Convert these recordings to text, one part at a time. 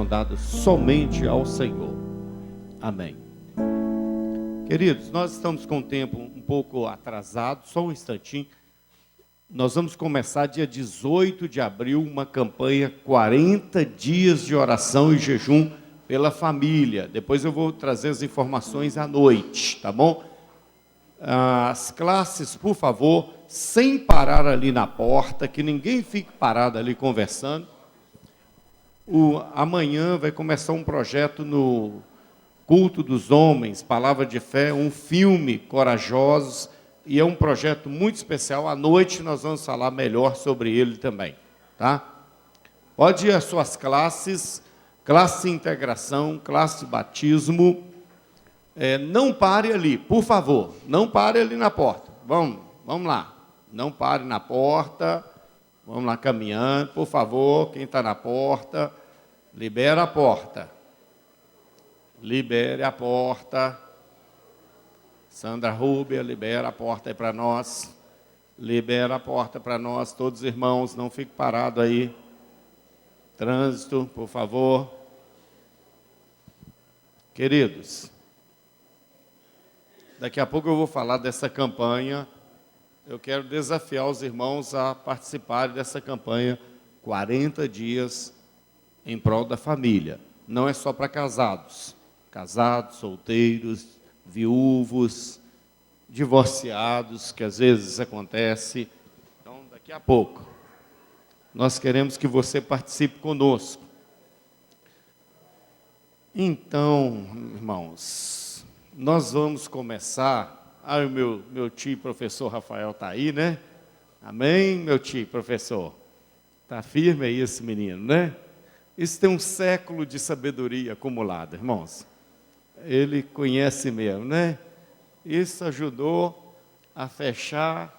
dadas somente ao Senhor. Amém. Queridos, nós estamos com o tempo um pouco atrasado, só um instantinho. Nós vamos começar dia 18 de abril, uma campanha 40 dias de oração e jejum pela família. Depois eu vou trazer as informações à noite, tá bom? As classes, por favor, sem parar ali na porta, que ninguém fique parado ali conversando. Amanhã vai começar um projeto no Culto dos Homens, Palavra de Fé, um filme Corajosos, e é um projeto muito especial. À noite nós vamos falar melhor sobre ele também, tá? Pode ir às suas classes, classe integração, classe batismo. Não pare ali, por favor, não pare ali na porta. Vamos lá, não pare na porta, vamos lá caminhando, por favor, quem está na porta, libera a porta. Libere a porta. Sandra Rúbia, libera a porta aí para nós. Libera a porta para nós, todos os irmãos, não fique parado aí. Trânsito, por favor. Queridos, daqui a pouco eu vou falar dessa campanha. Eu quero desafiar os irmãos a participarem dessa campanha 40 dias em prol da família. Não é só para casados, solteiros, viúvos, divorciados, que às vezes acontece. Então, daqui a pouco, nós queremos que você participe conosco. Então, irmãos, nós vamos começar. O meu tio professor Rafael está aí, né? Amém, meu tio professor? Está firme aí esse menino, né? Isso tem um século de sabedoria acumulada, irmãos. Ele conhece mesmo, né? Isso ajudou a fechar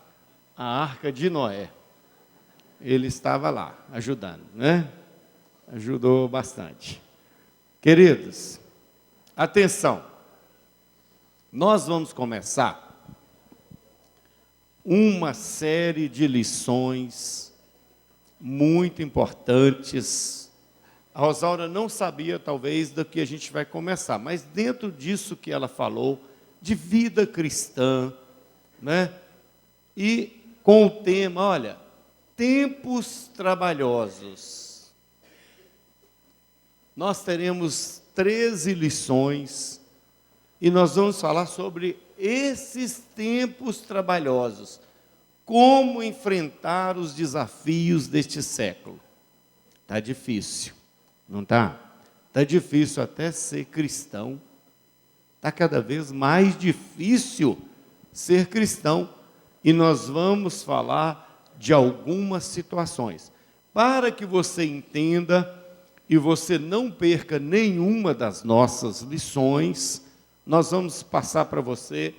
a Arca de Noé. Ele estava lá, ajudando, né? Ajudou bastante. Queridos, atenção. Nós vamos começar uma série de lições muito importantes. A Rosaura não sabia, talvez, do que a gente vai começar, mas dentro disso que ela falou, de vida cristã, né? E com o tema, olha, tempos trabalhosos. Nós teremos 13 lições e nós vamos falar sobre esses tempos trabalhosos. Como enfrentar os desafios deste século. Está difícil. Não está? Está difícil até ser cristão. Está cada vez mais difícil ser cristão. E nós vamos falar de algumas situações. Para que você entenda e você não perca nenhuma das nossas lições, nós vamos passar para você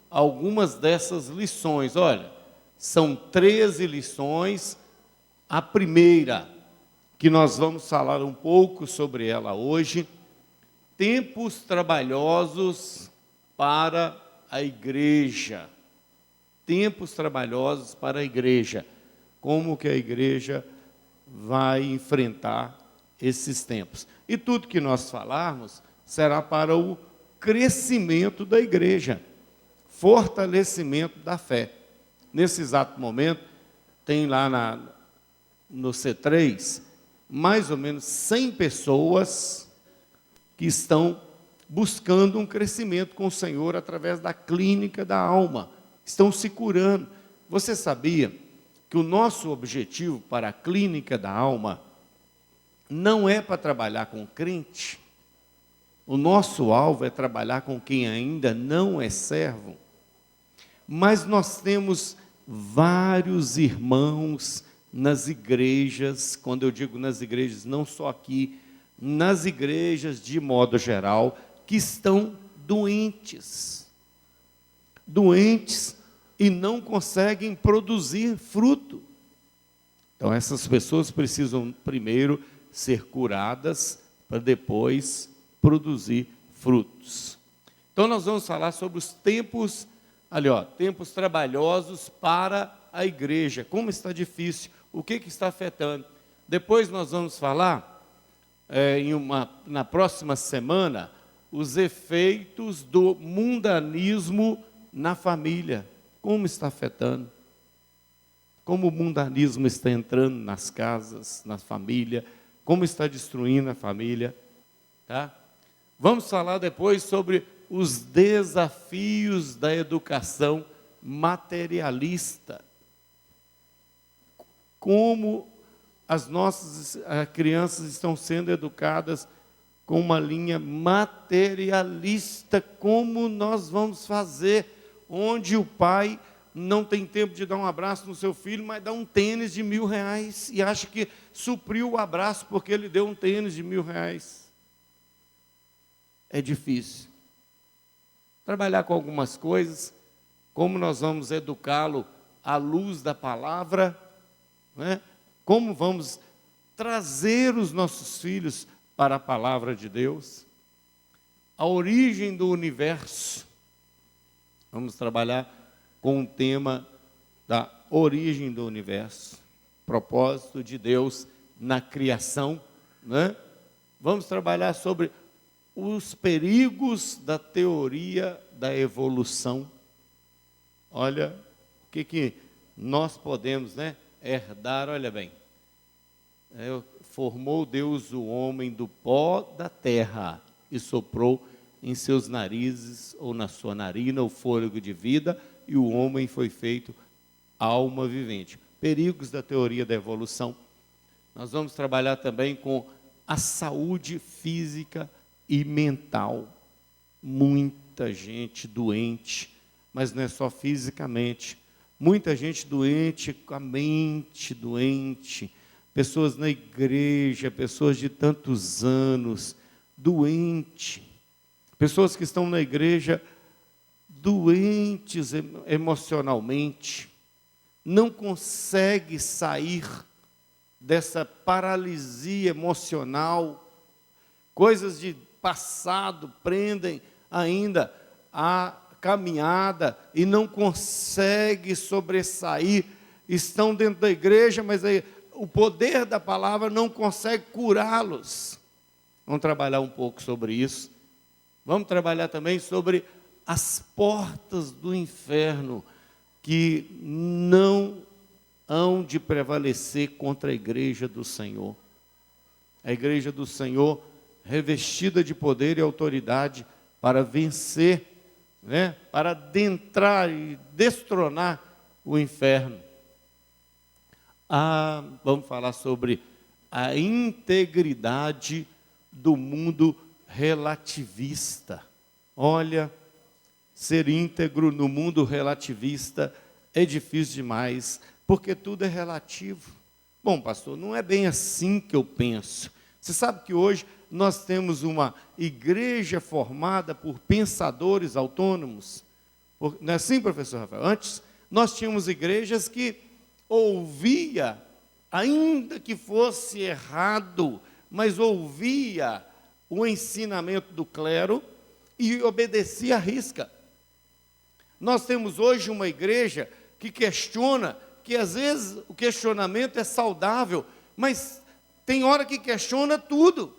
algumas dessas lições. Olha, são 13 lições. A primeira, que nós vamos falar um pouco sobre ela hoje, tempos trabalhosos para a igreja. Tempos trabalhosos para a igreja. Como que a igreja vai enfrentar esses tempos. E tudo que nós falarmos será para o crescimento da igreja, fortalecimento da fé. Nesse exato momento, tem lá no C3, mais ou menos 100 pessoas que estão buscando um crescimento com o Senhor através da clínica da alma. Estão se curando. Você sabia que o nosso objetivo para a clínica da alma não é para trabalhar com crente? O nosso alvo é trabalhar com quem ainda não é servo. Mas nós temos vários irmãos nas igrejas, quando eu digo nas igrejas, não só aqui, nas igrejas de modo geral, que estão doentes. Doentes e não conseguem produzir fruto. Então essas pessoas precisam primeiro ser curadas para depois produzir frutos. Então nós vamos falar sobre os tempos, tempos trabalhosos para a igreja. Como está difícil, o que está afetando? Depois nós vamos falar, na próxima semana, os efeitos do mundanismo na família. Como está afetando? Como o mundanismo está entrando nas casas, na família, como está destruindo a família. Tá? Vamos falar depois sobre os desafios da educação materialista. Como as nossas crianças estão sendo educadas com uma linha materialista, como nós vamos fazer, onde o pai não tem tempo de dar um abraço no seu filho, mas dá um tênis de R$1.000 e acha que supriu o abraço porque ele deu um tênis de R$1.000. É difícil. Trabalhar com algumas coisas, como nós vamos educá-lo à luz da palavra, né? Como vamos trazer os nossos filhos para a palavra de Deus, a origem do universo. Vamos trabalhar com o tema da origem do universo, propósito de Deus na criação, né? Vamos trabalhar sobre os perigos da teoria da evolução. Olha, o que nós podemos, né, herdar, olha bem. Formou Deus o homem do pó da terra e soprou em seus narizes ou na sua narina o fôlego de vida, e o homem foi feito alma vivente. Perigos da teoria da evolução. Nós vamos trabalhar também com a saúde física e mental. Muita gente doente, mas não é só fisicamente. Muita gente doente, com a mente doente. Pessoas na igreja, pessoas de tantos anos, doente. Pessoas que estão na igreja doentes emocionalmente, não consegue sair dessa paralisia emocional, coisas de passado prendem ainda a caminhada e não consegue sobressair, estão dentro da igreja, mas aí o poder da palavra não consegue curá-los. Vamos trabalhar um pouco sobre isso. Vamos trabalhar também sobre as portas do inferno que não hão de prevalecer contra a igreja do Senhor. A igreja do Senhor revestida de poder e autoridade para vencer, né, para adentrar e destronar o inferno. Vamos falar sobre a integridade do mundo relativista. Olha, ser íntegro no mundo relativista é difícil demais, porque tudo é relativo. Bom, pastor, não é bem assim que eu penso. Você sabe que hoje nós temos uma igreja formada por pensadores autônomos? Não é assim, professor Rafael? Antes, nós tínhamos igrejas que ouvia, ainda que fosse errado, mas ouvia o ensinamento do clero e obedecia à risca. Nós temos hoje uma igreja que questiona, que às vezes o questionamento é saudável, mas tem hora que questiona tudo.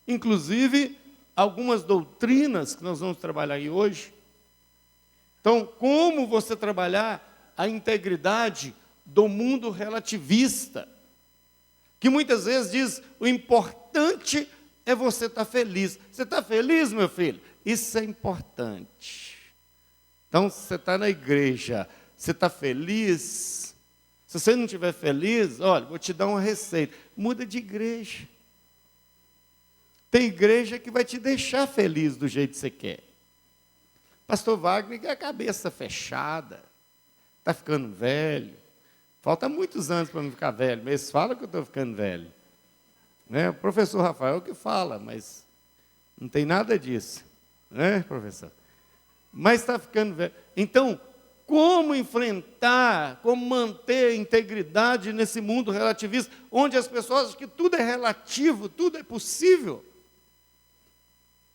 Inclusive, algumas doutrinas que nós vamos trabalhar aí hoje. Então, como você trabalhar a integridade do mundo relativista, que muitas vezes diz, o importante é você estar feliz. Você está feliz, meu filho? Isso é importante. Então, se você está na igreja, você está feliz? Se você não estiver feliz, olha, vou te dar uma receita. Muda de igreja. Tem igreja que vai te deixar feliz do jeito que você quer. Pastor Wagner tem a cabeça fechada, está ficando velho. Falta muitos anos para eu ficar velho, mas eles falam que eu estou ficando velho. Né? O professor Rafael que fala, mas não tem nada disso. Né, professor? Mas está ficando velho. Então, como enfrentar, como manter a integridade nesse mundo relativista, onde as pessoas acham que tudo é relativo, tudo é possível?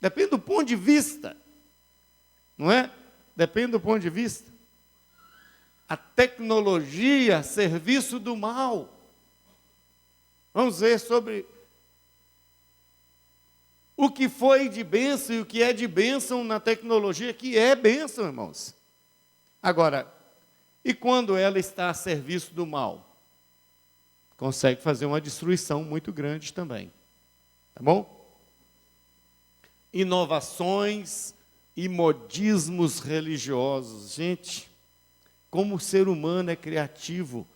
Depende do ponto de vista. Não é? Depende do ponto de vista. A tecnologia, serviço do mal. Vamos ver sobre o que foi de bênção e o que é de bênção na tecnologia, que é bênção, irmãos. Agora, e quando ela está a serviço do mal? Consegue fazer uma destruição muito grande também. Tá bom? Inovações e modismos religiosos. Gente, como o ser humano é criativo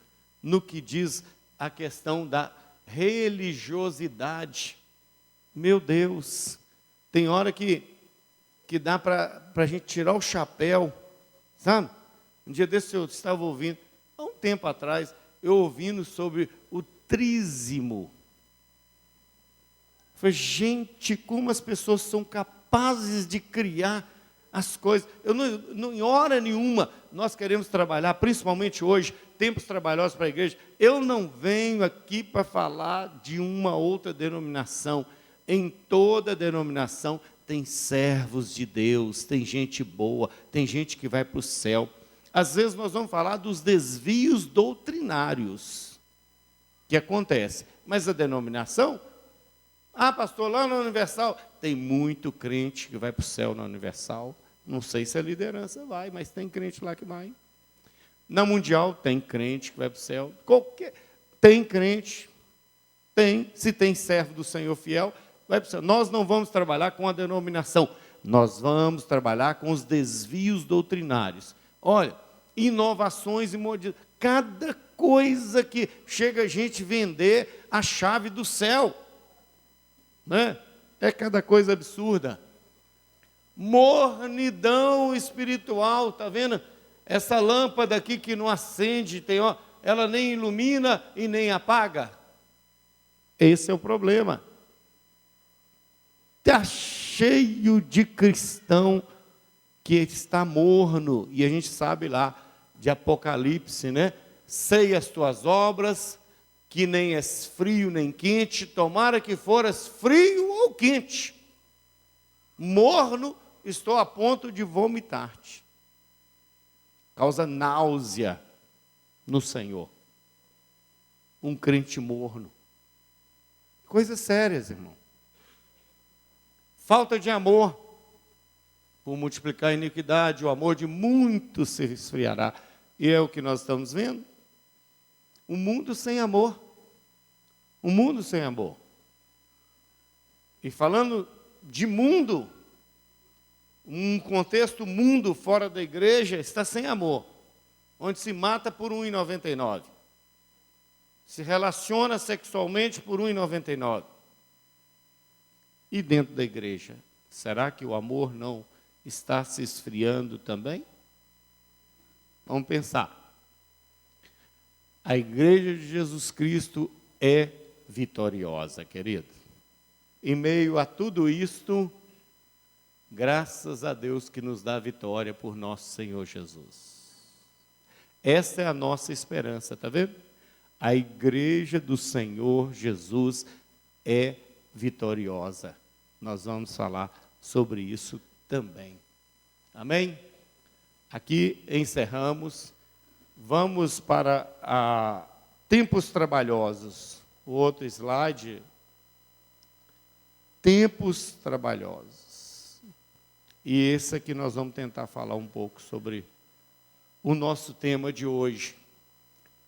no que diz a questão da religiosidade. Meu Deus, tem hora que dá para a gente tirar o chapéu, sabe? Um dia desse eu estava ouvindo, há um tempo atrás, eu ouvindo sobre o trízimo. Falei, gente, como as pessoas são capazes de criar as coisas. Eu não, em hora nenhuma, nós queremos trabalhar, principalmente hoje, tempos trabalhosos para a igreja. Eu não venho aqui para falar de uma outra denominação. Em toda denominação tem servos de Deus, tem gente boa, tem gente que vai para o céu. Às vezes nós vamos falar dos desvios doutrinários que acontecem, mas a denominação, pastor, lá na Universal, tem muito crente que vai para o céu na Universal. Não sei se a liderança vai, mas tem crente lá que vai. Na Mundial tem crente que vai para o céu. Tem crente, se tem servo do Senhor fiel, vai para o céu. Nós não vamos trabalhar com a denominação, nós vamos trabalhar com os desvios doutrinários. Olha, inovações e modismos, cada coisa que chega a gente vender a chave do céu, né? É cada coisa absurda. Mornidão espiritual, está vendo? Essa lâmpada aqui que não acende, ela nem ilumina e nem apaga. Esse é o problema. Está cheio de cristão que está morno, e a gente sabe lá de Apocalipse, né? Sei as tuas obras, que nem és frio nem quente, tomara que foras frio ou quente. Morno, estou a ponto de vomitar-te. Causa náusea no Senhor. Um crente morno. Coisas sérias, irmão. Falta de amor. Por multiplicar a iniquidade, o amor de muitos se esfriará. E é o que nós estamos vendo. Um mundo sem amor. Um mundo sem amor. E falando de mundo, um contexto mundo fora da igreja está sem amor. Onde se mata por R$ 1,99. Se relaciona sexualmente por R$ 1,99. E dentro da igreja, será que o amor não está se esfriando também? Vamos pensar. A igreja de Jesus Cristo é vitoriosa, querido. Em meio a tudo isto, graças a Deus que nos dá vitória por nosso Senhor Jesus. Essa é a nossa esperança, está vendo? A igreja do Senhor Jesus é vitoriosa. Nós vamos falar sobre isso também. Amém? Aqui encerramos. Vamos para tempos trabalhosos. O outro slide. Tempos trabalhosos. E esse aqui nós vamos tentar falar um pouco sobre o nosso tema de hoje.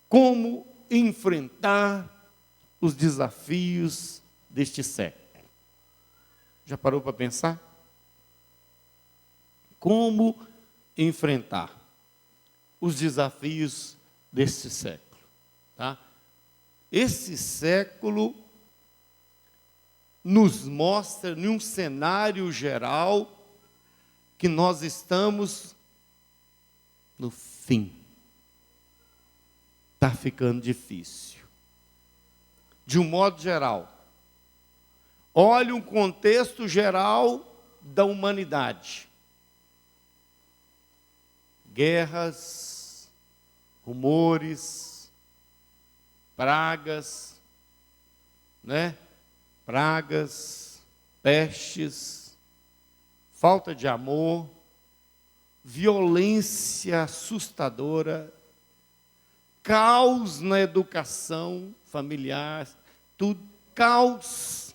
Como enfrentar os desafios deste século. Já parou para pensar? Como enfrentar os desafios deste século? Tá? Esse século nos mostra, em um cenário geral, que nós estamos no fim. Está ficando difícil. De um modo geral. Olhe um contexto geral da humanidade. Guerras, rumores, pragas, né? Pragas, pestes, falta de amor, violência assustadora, caos na educação familiar, tudo, caos.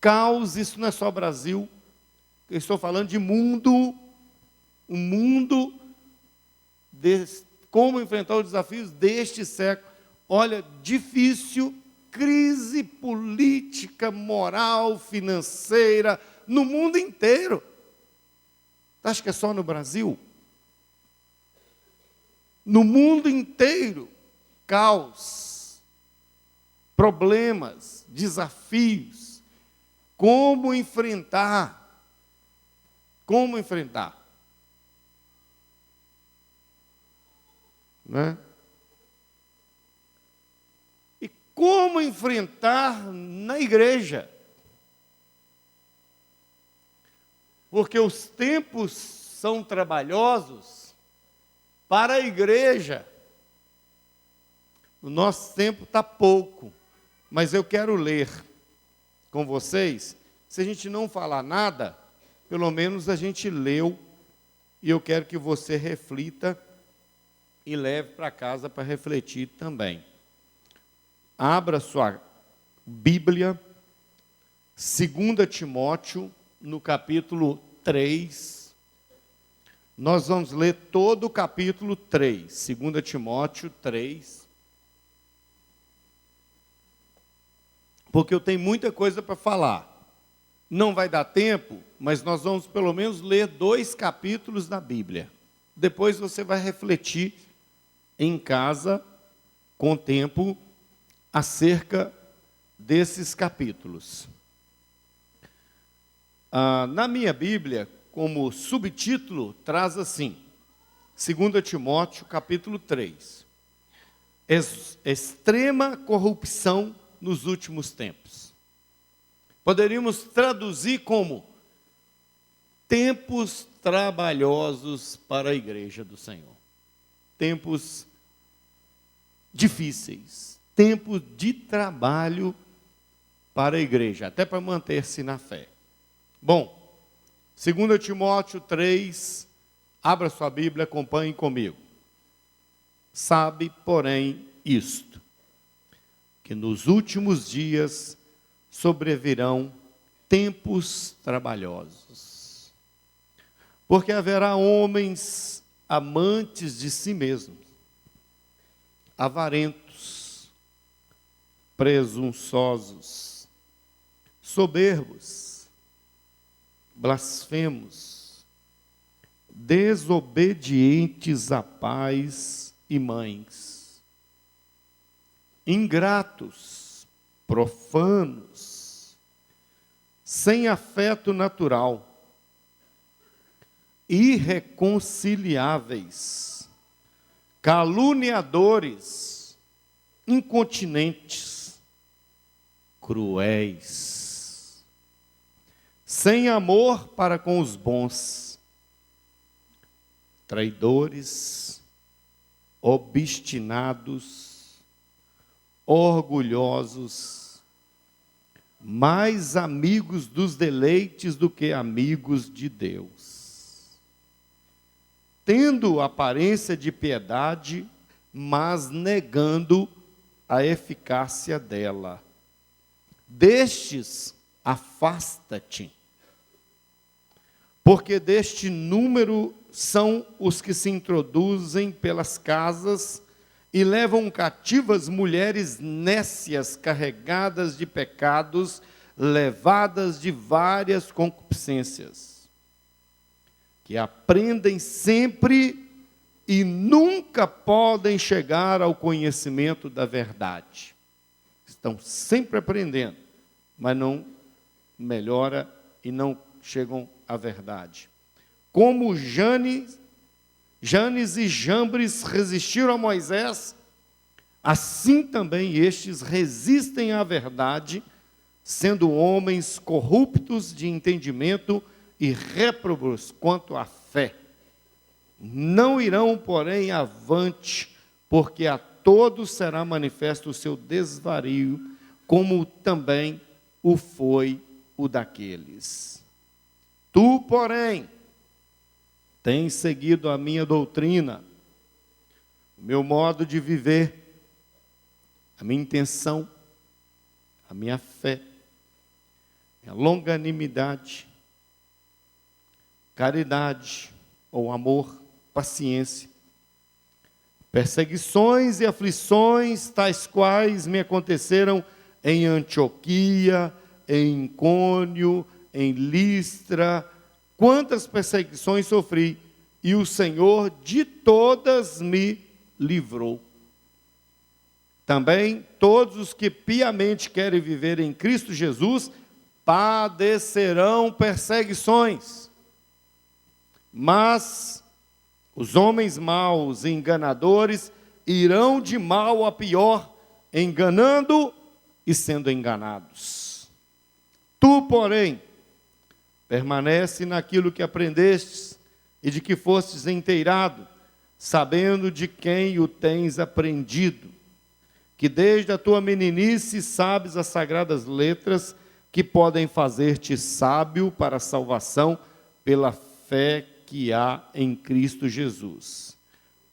Caos, isso não é só Brasil. Eu estou falando de mundo, um mundo, como enfrentar os desafios deste século. Olha, difícil, crise política, moral, financeira, no mundo inteiro. Acha que é só no Brasil? No mundo inteiro, caos, problemas, desafios. Como enfrentar? Como enfrentar? Né? E como enfrentar na igreja? Porque os tempos são trabalhosos para a igreja. O nosso tempo está pouco, mas eu quero ler com vocês. Se a gente não falar nada, pelo menos a gente leu, e eu quero que você reflita e leve para casa para refletir também. Abra sua Bíblia, 2 Timóteo, no capítulo 3. Nós vamos ler todo o capítulo 3, 2 Timóteo 3. Porque eu tenho muita coisa para falar. Não vai dar tempo, mas nós vamos pelo menos ler 2 capítulos da Bíblia. Depois você vai refletir em casa, com tempo, acerca desses capítulos. Na minha Bíblia, como subtítulo, traz assim, 2 Timóteo, capítulo 3. Extrema corrupção nos últimos tempos. Poderíamos traduzir como tempos trabalhosos para a igreja do Senhor. Tempos difíceis, tempos de trabalho para a igreja, até para manter-se na fé. Bom, 2 Timóteo 3, abra sua Bíblia, acompanhe comigo. Sabe, porém, isto, que nos últimos dias sobrevirão tempos trabalhosos, porque haverá homens amantes de si mesmos, avarentos, presunçosos, soberbos, blasfemos, desobedientes a pais e mães, ingratos, profanos, sem afeto natural, irreconciliáveis, caluniadores, incontinentes, cruéis, sem amor para com os bons, traidores, obstinados, orgulhosos, mais amigos dos deleites do que amigos de Deus, tendo aparência de piedade, mas negando a eficácia dela. Destes, afasta-te, porque deste número são os que se introduzem pelas casas e levam cativas mulheres nécias, carregadas de pecados, levadas de várias concupiscências, que aprendem sempre e nunca podem chegar ao conhecimento da verdade. Estão sempre aprendendo, mas não melhora e não chegam à verdade. Como Janes e Jambres resistiram a Moisés, assim também estes resistem à verdade, sendo homens corruptos de entendimento e réprobos quanto à fé. Não irão, porém, avante, porque a todos será manifesto o seu desvario, como também o foi o daqueles. Tu, porém, tens seguido a minha doutrina, o meu modo de viver, a minha intenção, a minha fé, a longanimidade, caridade ou amor, paciência, perseguições e aflições, tais quais me aconteceram em Antioquia, em Icônio, em Listra. Quantas perseguições sofri, e o Senhor de todas me livrou. Também todos os que piamente querem viver em Cristo Jesus padecerão perseguições. Mas os homens maus e enganadores irão de mal a pior, enganando e sendo enganados. Tu, porém, permanece naquilo que aprendestes e de que fostes inteirado, sabendo de quem o tens aprendido, que desde a tua meninice sabes as sagradas letras que podem fazer-te sábio para a salvação pela fé que há em Cristo Jesus.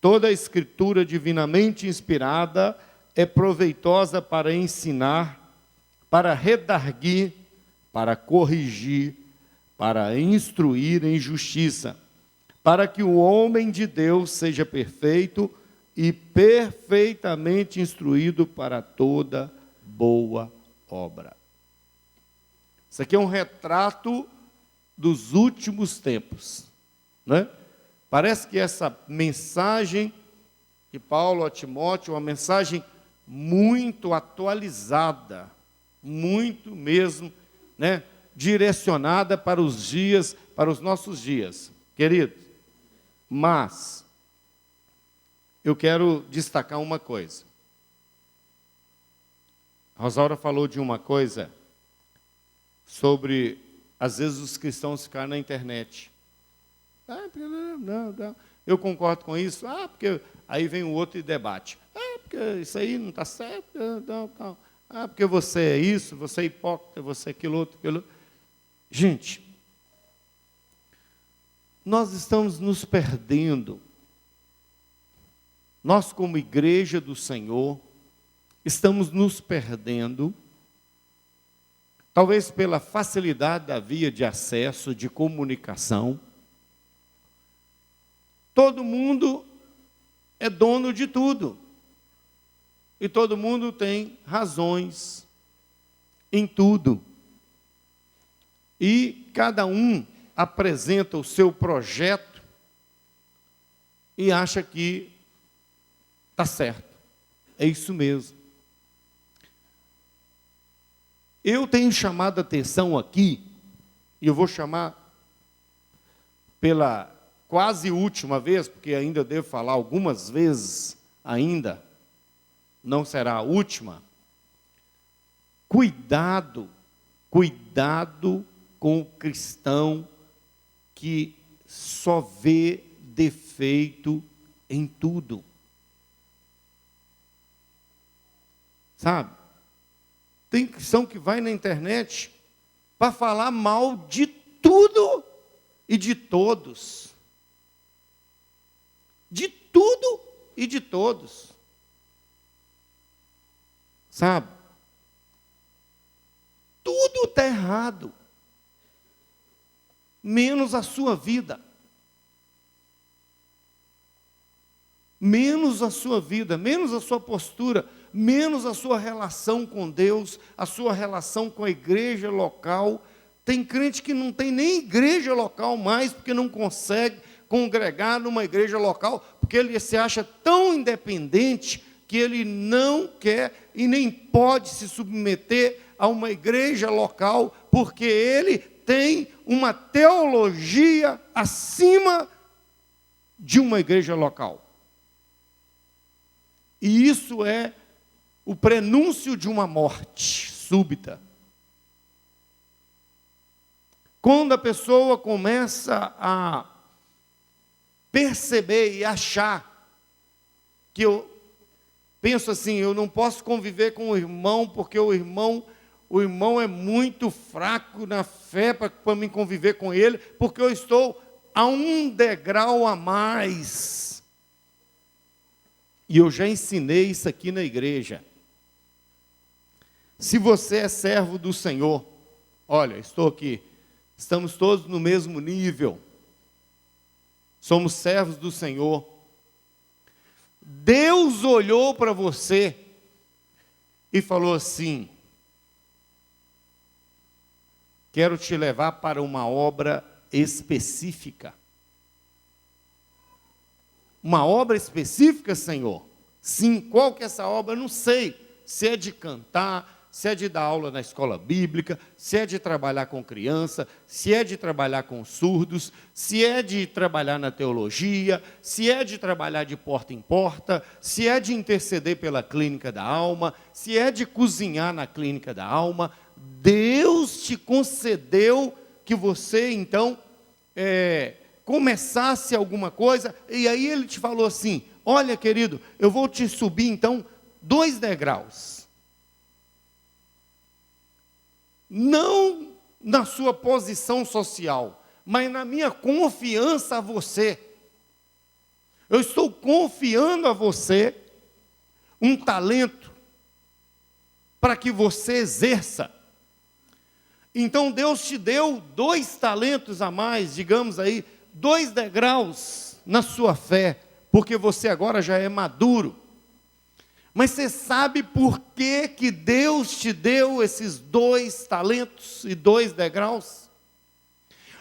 Toda a Escritura divinamente inspirada é proveitosa para ensinar, para redarguir, para corrigir, para instruir em justiça, para que o homem de Deus seja perfeito e perfeitamente instruído para toda boa obra. Isso aqui é um retrato dos últimos tempos, né? Parece que essa mensagem de Paulo a Timóteo é uma mensagem muito atualizada, muito mesmo, né? Direcionada para os dias, para os nossos dias, queridos. Mas eu quero destacar uma coisa. A Rosaura falou de uma coisa sobre, às vezes, os cristãos ficarem na internet. Não. Eu concordo com isso. Porque aí vem o outro e debate. Porque isso aí não está certo. Não. Porque você é isso, você é hipócrita, você é aquilo outro. Gente, nós estamos nos perdendo. Nós, como igreja do Senhor, estamos nos perdendo, talvez pela facilidade da via de acesso, de comunicação. Todo mundo é dono de tudo. E todo mundo tem razões em tudo. E cada um apresenta o seu projeto e acha que está certo. É isso mesmo. Eu tenho chamado a atenção aqui, e eu vou chamar pela quase última vez, porque ainda devo falar algumas vezes ainda, não será a última. Cuidado com o cristão que só vê defeito em tudo. Sabe? Tem cristão que vai na internet para falar mal de tudo e de todos. De tudo e de todos. Sabe? Tudo está errado. Menos a sua vida. Menos a sua vida, menos a sua postura, menos a sua relação com Deus, a sua relação com a igreja local. Tem crente que não tem nem igreja local mais, porque não consegue congregar numa igreja local, porque ele se acha tão independente que ele não quer e nem pode se submeter a uma igreja local, porque ele tem uma teologia acima de uma igreja local. E isso é o prenúncio de uma morte súbita. Quando a pessoa começa a perceber e achar que eu penso assim, eu não posso conviver com o irmão, porque o irmão é muito fraco na fé para mim conviver com ele, porque eu estou a um degrau a mais. E eu já ensinei isso aqui na igreja. Se você é servo do Senhor, olha, estou aqui, estamos todos no mesmo nível, somos servos do Senhor. Deus olhou para você e falou assim: quero te levar para uma obra específica. Uma obra específica, Senhor? Sim, qual que é essa obra? Eu não sei. Se é de cantar, se é de dar aula na escola bíblica, se é de trabalhar com criança, se é de trabalhar com surdos, se é de trabalhar na teologia, se é de trabalhar de porta em porta, se é de interceder pela clínica da alma, se é de cozinhar na clínica da alma. Deus te concedeu que você, então, começasse alguma coisa, e aí Ele te falou assim: olha, querido, eu vou te subir, então, 2 degraus. Não na sua posição social, mas na minha confiança a você. Eu estou confiando a você um talento para que você exerça. Então Deus te deu 2 talentos a mais, digamos aí, 2 degraus na sua fé, porque você agora já é maduro. Mas você sabe por que Deus te deu esses 2 talentos e 2 degraus?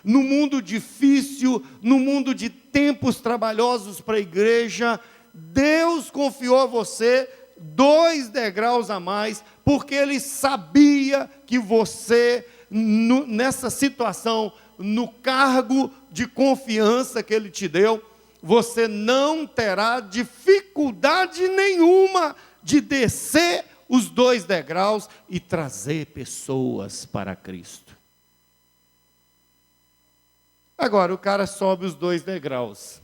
No mundo difícil, no mundo de tempos trabalhosos para a igreja, Deus confiou a você 2 degraus a mais, porque Ele sabia que você, nessa situação, no cargo de confiança que Ele te deu, você não terá dificuldade nenhuma de descer os 2 degraus e trazer pessoas para Cristo. Agora, o cara sobe os 2 degraus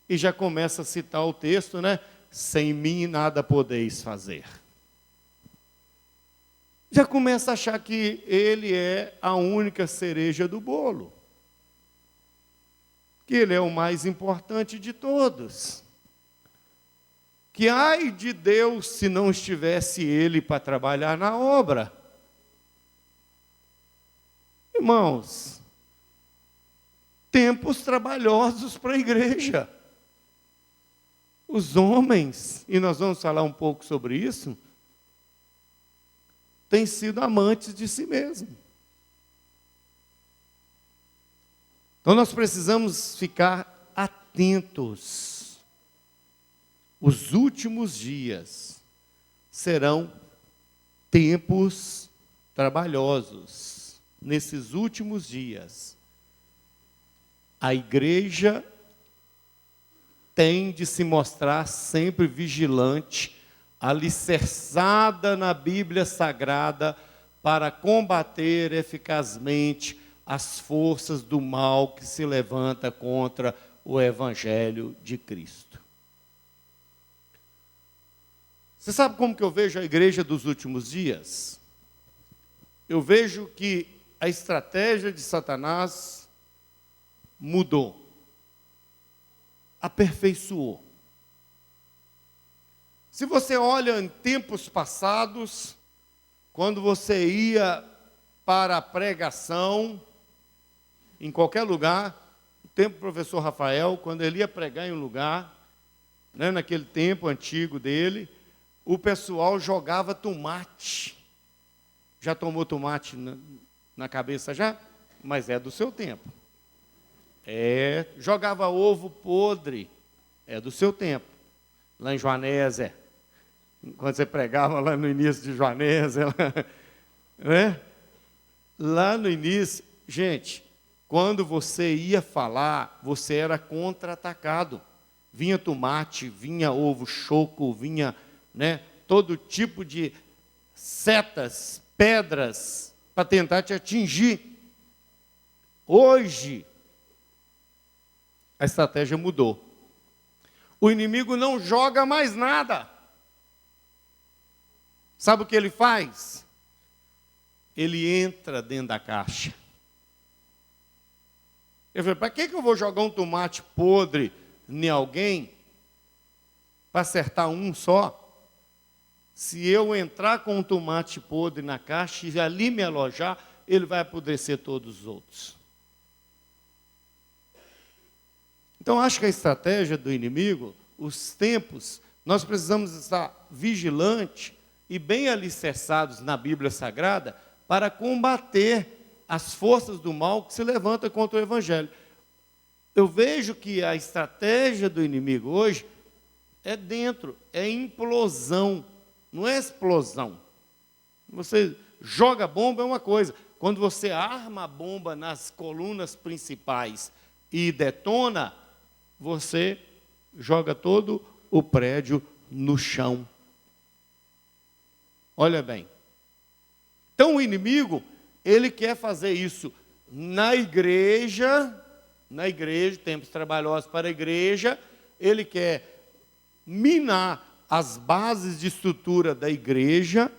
e já começa a citar o texto, né? Sem mim nada podeis fazer. Já começa a achar que ele é a única cereja do bolo, que ele é o mais importante de todos, que ai de Deus se não estivesse ele para trabalhar na obra. Irmãos, tempos trabalhosos para a igreja. Os homens, e nós vamos falar um pouco sobre isso, têm sido amantes de si mesmos. Então nós precisamos ficar atentos. Os últimos dias serão tempos trabalhosos. Nesses últimos dias, a igreja tem de se mostrar sempre vigilante, alicerçada na Bíblia Sagrada, para combater eficazmente as forças do mal que se levanta contra o Evangelho de Cristo. Você sabe como que eu vejo a igreja dos últimos dias? Eu vejo que a estratégia de Satanás mudou, aperfeiçoou. Se você olha em tempos passados, quando você ia para a pregação, em qualquer lugar, no tempo do professor Rafael, quando ele ia pregar em um lugar, né, naquele tempo antigo dele, o pessoal jogava tomate. Já tomou tomate na cabeça já? Mas é do seu tempo. Jogava ovo podre, é do seu tempo. Lá em Joanésia, quando você pregava lá no início de Joanésia, né? Lá no início, gente, quando você ia falar, você era contra-atacado. Vinha tomate, vinha ovo choco, vinha, né, todo tipo de setas, pedras, para tentar te atingir. Hoje, a estratégia mudou. O inimigo não joga mais nada. Sabe o que ele faz? Ele entra dentro da caixa. Ele fala: para que eu vou jogar um tomate podre em alguém para acertar um só? se eu entrar com um tomate podre na caixa e ali me alojar, ele vai apodrecer todos os outros. Então, acho que a estratégia do inimigo, os tempos, nós precisamos estar vigilantes e bem alicerçados na Bíblia Sagrada para combater as forças do mal que se levantam contra o Evangelho. Eu vejo que a estratégia do inimigo hoje é dentro, é implosão, não é explosão. Você joga bomba é uma coisa, quando você arma a bomba nas colunas principais e detona, você joga todo o prédio no chão. Olha bem. Então o inimigo, ele quer fazer isso na igreja, tempos trabalhosos para a igreja, ele quer minar as bases de estrutura da igreja,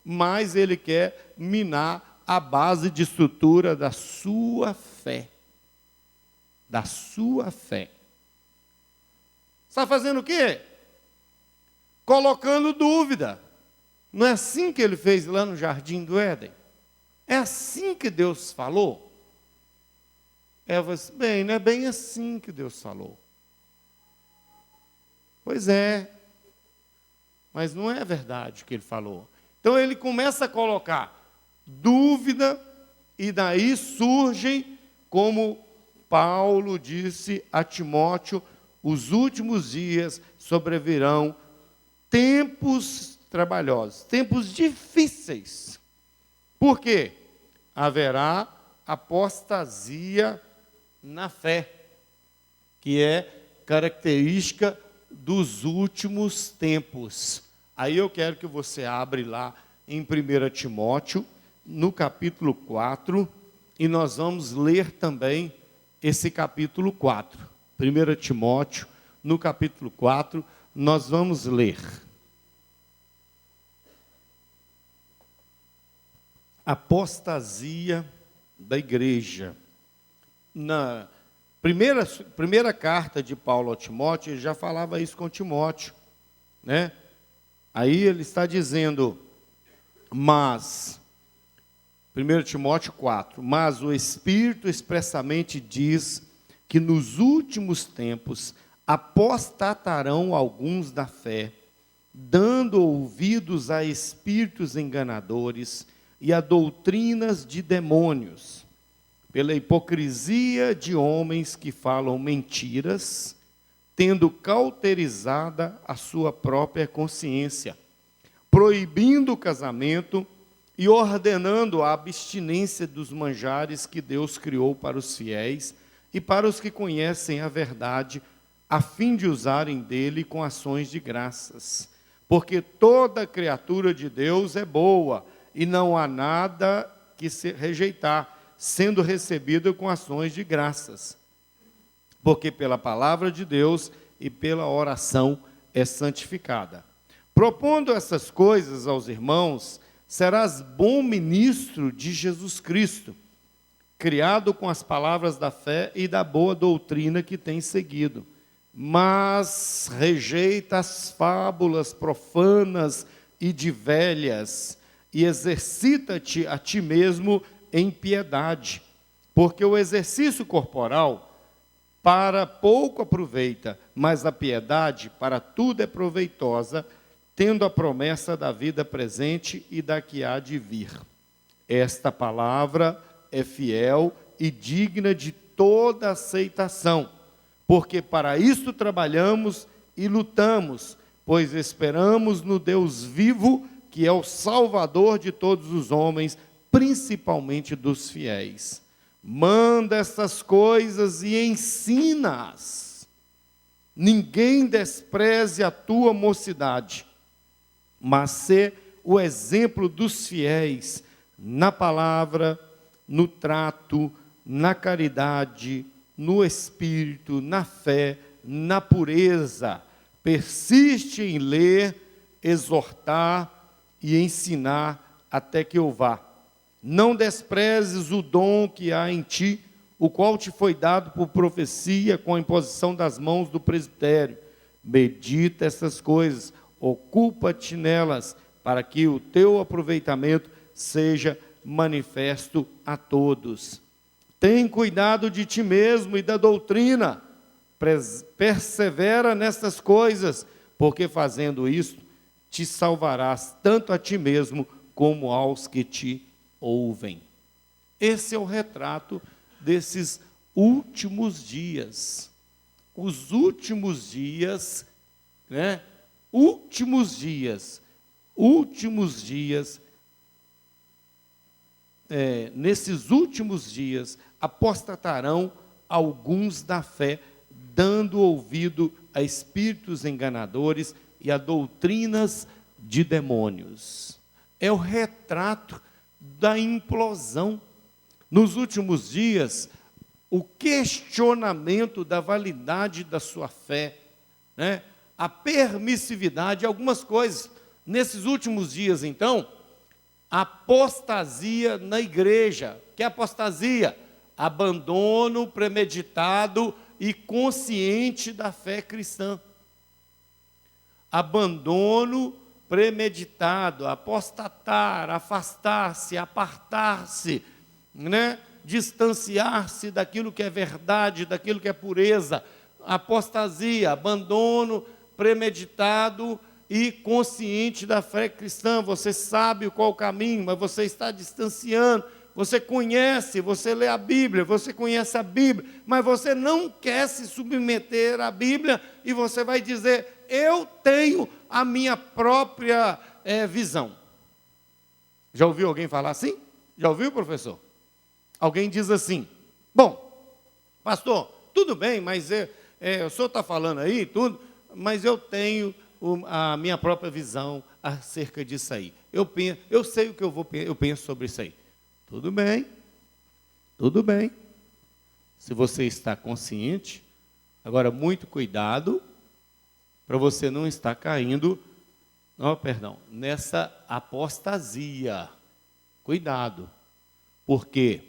mas ele quer minar a base de estrutura da sua fé. Da sua fé. Está fazendo o quê? Colocando dúvida. Não é assim que ele fez lá no Jardim do Éden? É assim que Deus falou? Eva disse, bem, não é bem assim que Deus falou. Pois é, mas não é verdade o que ele falou. Então ele começa a colocar dúvida, e daí surgem, como Paulo disse a Timóteo, os últimos dias sobrevirão tempos trabalhosos, tempos difíceis. Por quê? Haverá apostasia na fé, que é característica dos últimos tempos. Aí eu quero que você abra lá em 1 Timóteo, no capítulo 4, e nós vamos ler também esse capítulo 4. 1 Timóteo, no capítulo 4, nós vamos ler. Apostasia da igreja. Na primeira carta de Paulo a Timóteo, ele já falava isso com Timóteo, né? Aí ele está dizendo, mas, 1 Timóteo 4, mas o Espírito expressamente diz que nos últimos tempos apostatarão alguns da fé, dando ouvidos a espíritos enganadores e a doutrinas de demônios, pela hipocrisia de homens que falam mentiras, tendo cauterizada a sua própria consciência, proibindo o casamento e ordenando a abstinência dos manjares que Deus criou para os fiéis e para os que conhecem a verdade, a fim de usarem dele com ações de graças. Porque toda criatura de Deus é boa, e não há nada que se rejeitar, sendo recebida com ações de graças. Porque pela palavra de Deus e pela oração é santificada. Propondo essas coisas aos irmãos, serás bom ministro de Jesus Cristo, criado com as palavras da fé e da boa doutrina que tens seguido. Mas rejeita as fábulas profanas e de velhas, e exercita-te a ti mesmo em piedade, porque o exercício corporal para pouco aproveita, mas a piedade para tudo é proveitosa, tendo a promessa da vida presente e da que há de vir. Esta palavra é fiel e digna de toda aceitação, porque para isto trabalhamos e lutamos, pois esperamos no Deus vivo, que é o Salvador de todos os homens, principalmente dos fiéis. Manda essas coisas e ensina-as. Ninguém despreze a tua mocidade, mas sê o exemplo dos fiéis na palavra, no trato, na caridade, no espírito, na fé, na pureza. Persiste em ler, exortar e ensinar até que eu vá. Não desprezes o dom que há em ti, o qual te foi dado por profecia com a imposição das mãos do presbitério. Medita essas coisas, ocupa-te nelas, para que o teu aproveitamento seja manifesto a todos. Tem cuidado de ti mesmo e da doutrina, persevera nestas coisas, porque fazendo isso, te salvarás tanto a ti mesmo como aos que te ouvem. Esse é o retrato desses últimos dias. Os últimos dias, né? Últimos dias, nesses últimos dias, apostatarão alguns da fé, dando ouvido a espíritos enganadores e a doutrinas de demônios. É o retrato da implosão. Nos últimos dias, o questionamento da validade da sua fé, né? A permissividade de algumas coisas. Nesses últimos dias, então, apostasia na igreja. Que é apostasia? Abandono premeditado e consciente da fé cristã. Abandono premeditado, apostatar, afastar-se, apartar-se, né? Distanciar-se daquilo que é verdade, daquilo que é pureza. Apostasia, abandono premeditado e consciente da fé cristã. Você sabe qual o caminho, mas você está distanciando. Você conhece, você lê a Bíblia, você conhece a Bíblia, mas você não quer se submeter à Bíblia e você vai dizer: eu tenho a minha própria visão. Já ouviu alguém falar assim? Já ouviu, professor? Alguém diz assim: bom, pastor, tudo bem, mas o senhor está falando aí tudo, mas eu tenho a minha própria visão acerca disso aí. Eu sei o que eu penso sobre isso aí. Tudo bem, tudo bem. Se você está consciente, agora muito cuidado para você não estar caindo, nessa apostasia. Cuidado, porque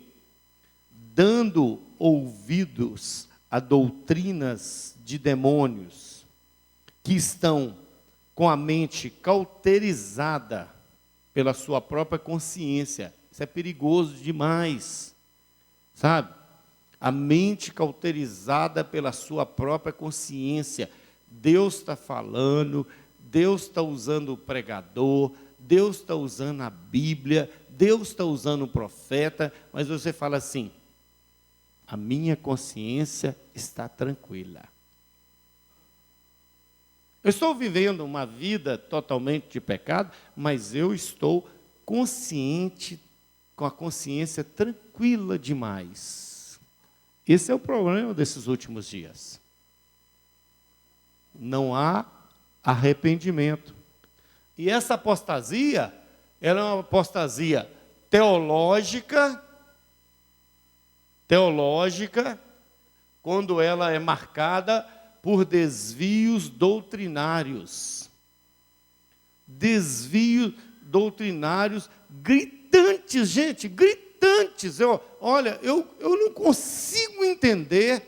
dando ouvidos a doutrinas de demônios que estão com a mente cauterizada pela sua própria consciência. Isso é perigoso demais, sabe? A mente cauterizada pela sua própria consciência. Deus está falando, Deus está usando o pregador, Deus está usando a Bíblia, Deus está usando o profeta, mas você fala assim: a minha consciência está tranquila. Eu estou vivendo uma vida totalmente de pecado, mas eu estou consciente, com a consciência tranquila demais. Esse é o problema desses últimos dias. Não há arrependimento. E essa apostasia, ela é uma apostasia teológica, quando ela é marcada por desvios doutrinários. Desvios doutrinários gritantes, gente, gritantes. Eu não consigo entender,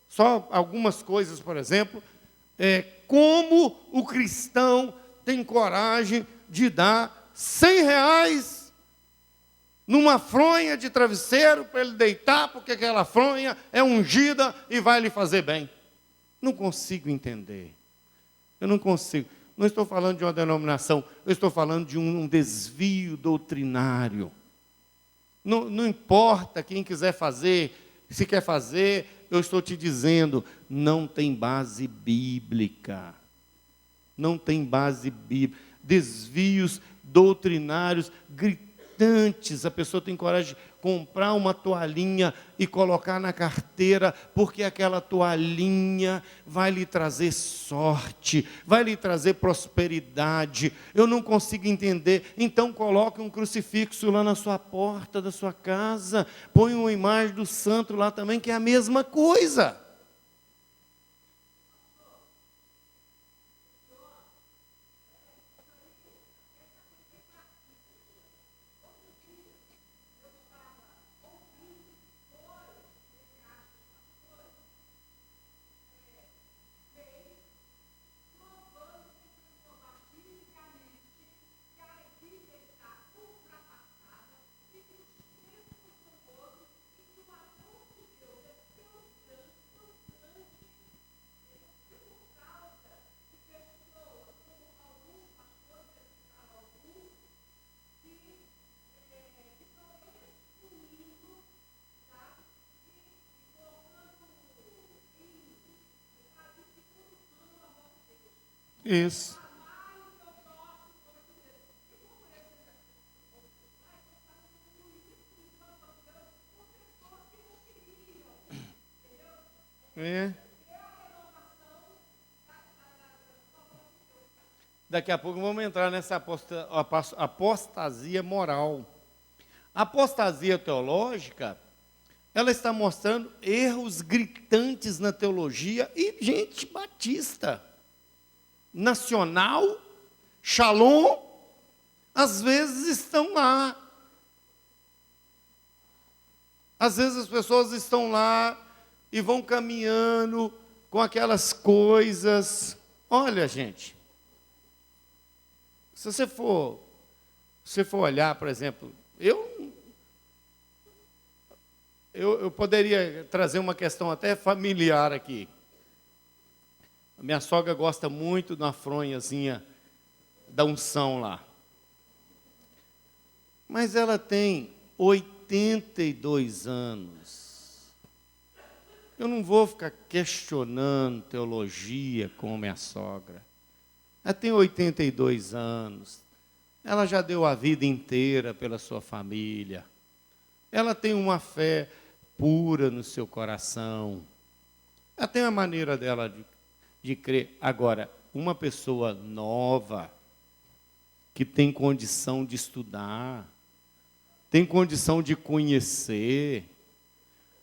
só algumas coisas, por exemplo, como o cristão tem coragem de dar R$100 numa fronha de travesseiro para ele deitar, porque aquela fronha é ungida e vai lhe fazer bem. Não consigo entender. Eu não consigo. Não estou falando de uma denominação, eu estou falando de um desvio doutrinário. Não importa quem quiser fazer, se quer fazer, eu estou te dizendo, não tem base bíblica. Não tem base bíblica. Desvios doutrinários gritantes. A pessoa tem coragem de comprar uma toalhinha e colocar na carteira, porque aquela toalhinha vai lhe trazer sorte, vai lhe trazer prosperidade. Eu não consigo entender. Então coloque um crucifixo lá na sua porta da sua casa, põe uma imagem do santo lá também, que é a mesma coisa. Isso. É. Daqui a pouco vamos entrar nessa apostasia moral. A apostasia teológica, ela está mostrando erros gritantes na teologia e gente batista, nacional, Shalom, às vezes estão lá. Às vezes as pessoas estão lá e vão caminhando com aquelas coisas. Olha, gente, se você for olhar, por exemplo, eu poderia trazer uma questão até familiar aqui. A minha sogra gosta muito de uma fronhazinha da unção lá. Mas ela tem 82 anos. Eu não vou ficar questionando teologia com minha sogra. Ela tem 82 anos. Ela já deu a vida inteira pela sua família. Ela tem uma fé pura no seu coração. Ela tem a maneira dela de crer. Agora, uma pessoa nova, que tem condição de estudar, tem condição de conhecer,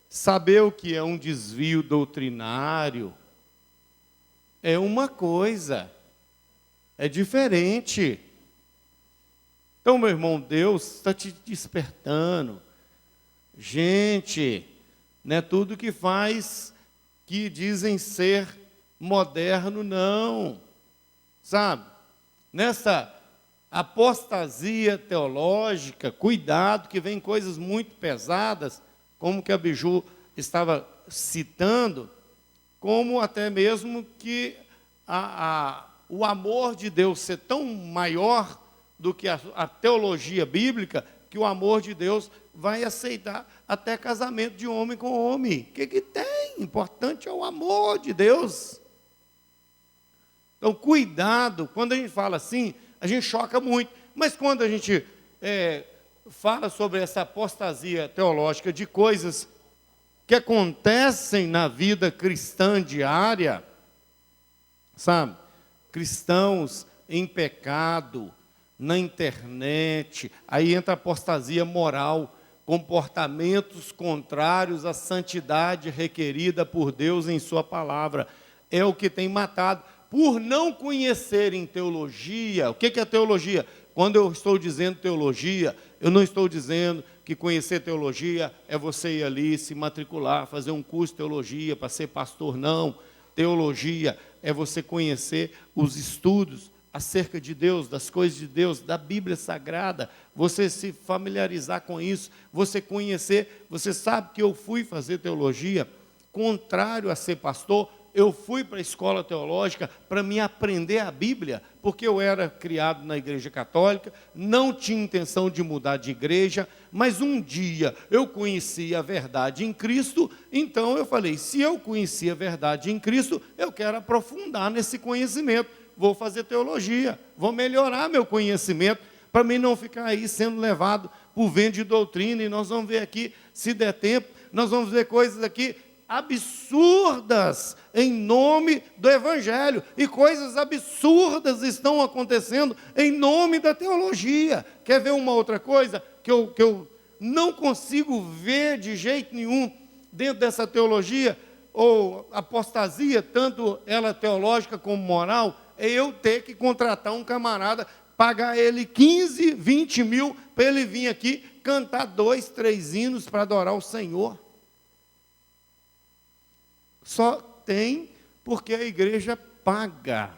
saber o que é um desvio doutrinário, é uma coisa, é diferente. Então, meu irmão, Deus está te despertando. Gente, não é tudo que faz que dizem ser moderno, não. Sabe? Nessa apostasia teológica, cuidado, que vem coisas muito pesadas, como que a Biju estava citando, como até mesmo que o amor de Deus ser tão maior do que a teologia bíblica, que o amor de Deus vai aceitar até casamento de homem com homem. O que tem? Importante é o amor de Deus. Então, cuidado, quando a gente fala assim, a gente choca muito. Mas quando a gente fala sobre essa apostasia teológica de coisas que acontecem na vida cristã diária, sabe? Cristãos em pecado, na internet, aí entra a apostasia moral, comportamentos contrários à santidade requerida por Deus em sua palavra. É o que tem matado. Por não conhecerem teologia, o que é teologia? Quando eu estou dizendo teologia, eu não estou dizendo que conhecer teologia é você ir ali, se matricular, fazer um curso de teologia para ser pastor, não. Teologia é você conhecer os estudos acerca de Deus, das coisas de Deus, da Bíblia Sagrada, você se familiarizar com isso, você conhecer. Você sabe que eu fui fazer teologia, contrário a ser pastor, eu fui para a escola teológica para me aprender a Bíblia, porque eu era criado na igreja católica, não tinha intenção de mudar de igreja, mas um dia eu conheci a verdade em Cristo, então eu falei, se eu conheci a verdade em Cristo, eu quero aprofundar nesse conhecimento, vou fazer teologia, vou melhorar meu conhecimento, para mim não ficar aí sendo levado por vento de doutrina, e nós vamos ver aqui, se der tempo, nós vamos ver coisas aqui absurdas em nome do Evangelho, e coisas absurdas estão acontecendo em nome da teologia. Quer ver uma outra coisa que eu não consigo ver de jeito nenhum dentro dessa teologia, ou apostasia, tanto ela teológica como moral, é eu ter que contratar um camarada, pagar ele 15, 20 mil, para ele vir aqui cantar 2, 3 hinos para adorar o Senhor. Só tem porque a igreja paga.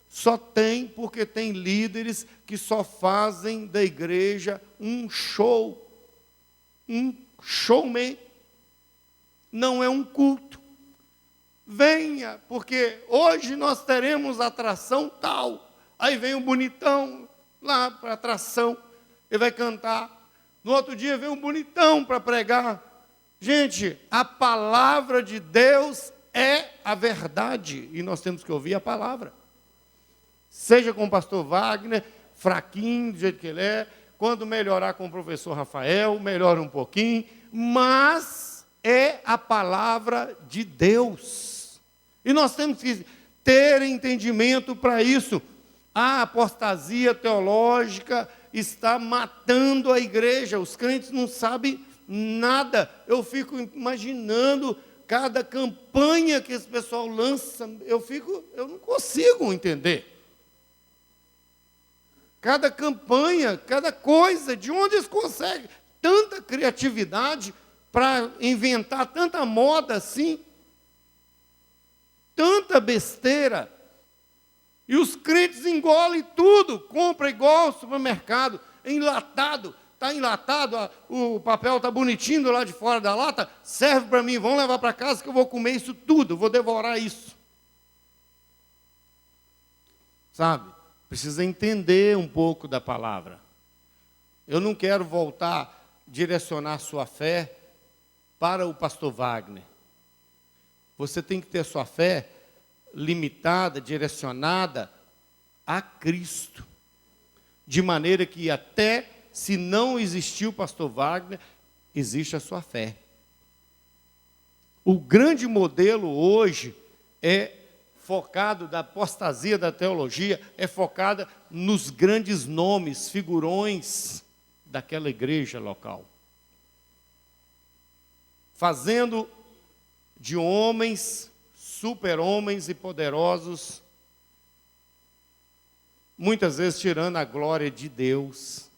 Só tem porque tem líderes que só fazem da igreja um show. Um showman. Não é um culto. Venha, porque hoje nós teremos atração tal. Aí vem o bonitão lá para atração. Ele vai cantar. No outro dia vem um bonitão para pregar. Gente, a palavra de Deus é a verdade, e nós temos que ouvir a palavra. Seja com o pastor Wagner, fraquinho, do jeito que ele é, quando melhorar com o professor Rafael, melhora um pouquinho, mas é a palavra de Deus. E nós temos que ter entendimento para isso. A apostasia teológica está matando a igreja, os crentes não sabem nada. Eu fico imaginando cada campanha que esse pessoal lança, eu não consigo entender. Cada campanha, cada coisa, de onde eles conseguem tanta criatividade para inventar tanta moda assim, tanta besteira. E os crentes engolem tudo, compra igual ao supermercado, enlatado. Está enlatado, o papel está bonitinho do lado de fora da lata, serve para mim, vão levar para casa que eu vou comer isso tudo, vou devorar isso. Sabe? Precisa entender um pouco da palavra. Eu não quero voltar, direcionar sua fé para o pastor Wagner. Você tem que ter sua fé limitada, direcionada a Cristo. De maneira que até se não existir o pastor Wagner, existe a sua fé. O grande modelo hoje é focado da apostasia da teologia, é focada nos grandes nomes, figurões daquela igreja local. Fazendo de homens, super-homens e poderosos, muitas vezes tirando a glória de Deus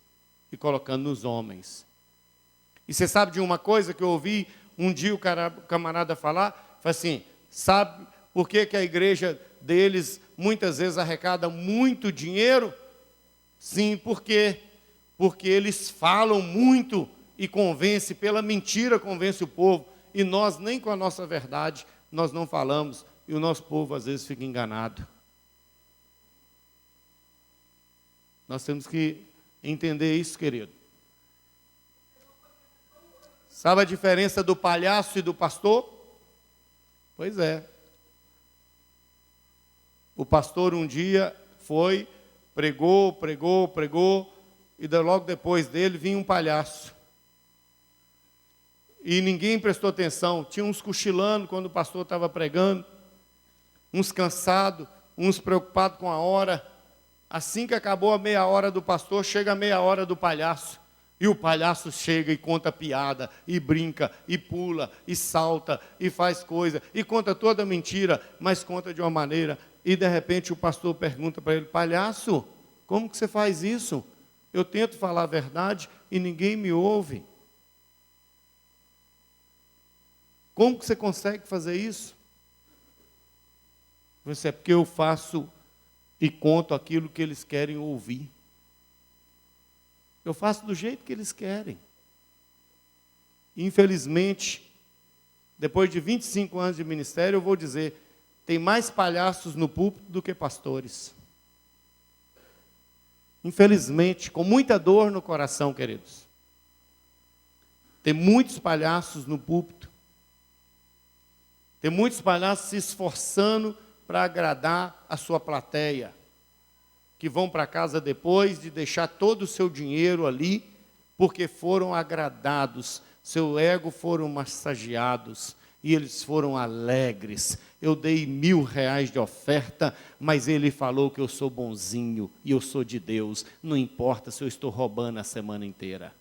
e colocando nos homens. E você sabe de uma coisa que eu ouvi um dia o camarada falar? Foi assim, sabe por que a igreja deles muitas vezes arrecada muito dinheiro? Sim, por quê? Porque eles falam muito e convence, pela mentira convence o povo, e nós nem com a nossa verdade nós não falamos, e o nosso povo às vezes fica enganado. Nós temos que entender isso, querido. Sabe a diferença do palhaço e do pastor? Pois é. O pastor um dia foi, pregou, e logo depois dele vinha um palhaço. E ninguém prestou atenção. Tinha uns cochilando quando o pastor estava pregando, uns cansados, uns preocupados com a hora. Assim que acabou a meia hora do pastor, chega a meia hora do palhaço. E o palhaço chega e conta piada, e brinca, e pula, e salta, e faz coisa, e conta toda mentira, mas conta de uma maneira. E de repente o pastor pergunta para ele, palhaço, como que você faz isso? Eu tento falar a verdade e ninguém me ouve. Como que você consegue fazer isso? Você é porque eu faço e conto aquilo que eles querem ouvir. Eu faço do jeito que eles querem. Infelizmente, depois de 25 anos de ministério, eu vou dizer, tem mais palhaços no púlpito do que pastores. Infelizmente, com muita dor no coração, queridos. Tem muitos palhaços no púlpito. Tem muitos palhaços se esforçando para agradar a sua plateia, que vão para casa depois de deixar todo o seu dinheiro ali, porque foram agradados, seu ego foram massageados, e eles foram alegres. Eu dei R$1.000 de oferta, mas ele falou que eu sou bonzinho, e eu sou de Deus, não importa se eu estou roubando a semana inteira.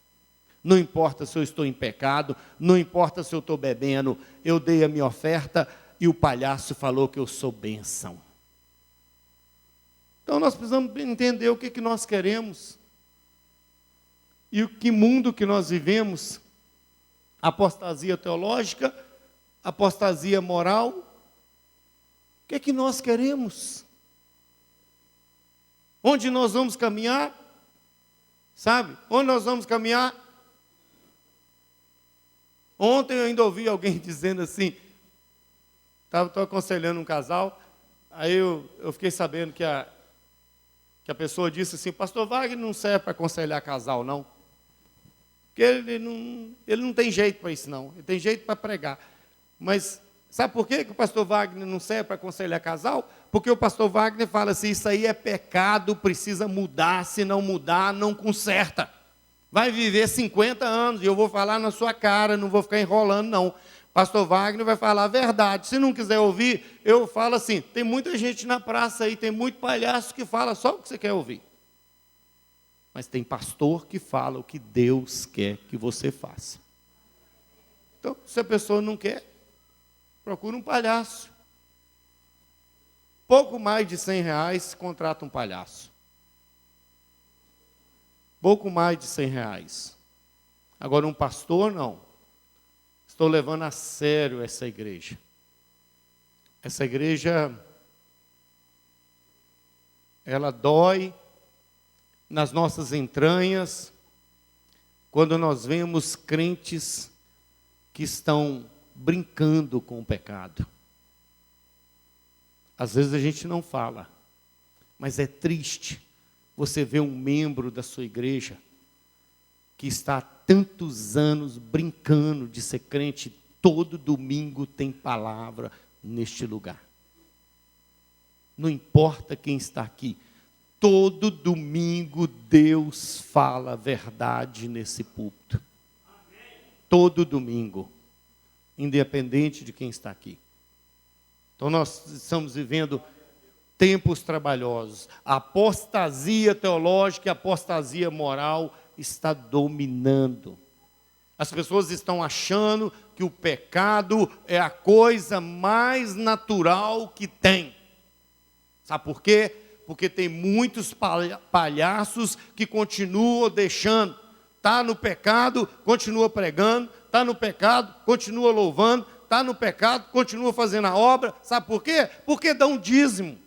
Não importa se eu estou em pecado, não importa se eu estou bebendo, eu dei a minha oferta e o palhaço falou que eu sou bênção. Então nós precisamos entender o que nós queremos e o que mundo que nós vivemos, apostasia teológica, apostasia moral, o que nós queremos? Onde nós vamos caminhar? Sabe? Onde nós vamos caminhar? Ontem eu ainda ouvi alguém dizendo assim, estou aconselhando um casal, aí eu fiquei sabendo que a pessoa disse assim, pastor Wagner não serve para aconselhar casal, não. Porque ele não tem jeito para isso, não. Ele tem jeito para pregar. Mas Sabe por quê que o pastor Wagner não serve para aconselhar casal? Porque o pastor Wagner fala assim, isso aí é pecado, precisa mudar, se não mudar, não conserta. Vai viver 50 anos, e eu vou falar na sua cara, não vou ficar enrolando, não. Pastor Wagner vai falar a verdade. Se não quiser ouvir, eu falo assim, tem muita gente na praça aí, tem muito palhaço que fala só o que você quer ouvir. Mas tem pastor que fala o que Deus quer que você faça. Então, se a pessoa não quer, procura um palhaço. Pouco mais de R$100, contrata um palhaço. Pouco mais de R$100. Agora, um pastor, não. Estou levando a sério essa igreja. Essa igreja, ela dói nas nossas entranhas, quando nós vemos crentes que estão brincando com o pecado. Às vezes a gente não fala, mas é triste você ver um membro da sua igreja que está há tantos anos brincando de ser crente, todo domingo tem palavra neste lugar. Não importa quem está aqui, todo domingo Deus fala a verdade nesse púlpito. Todo domingo, independente de quem está aqui. Então nós estamos vivendo tempos trabalhosos. A apostasia teológica e a apostasia moral está dominando. As pessoas estão achando que o pecado é a coisa mais natural que tem. Sabe por quê? Porque tem muitos palhaços que continuam deixando. Está no pecado, continua pregando. Está no pecado, continua louvando. Está no pecado, continua fazendo a obra. Sabe por quê? Porque dão dízimo.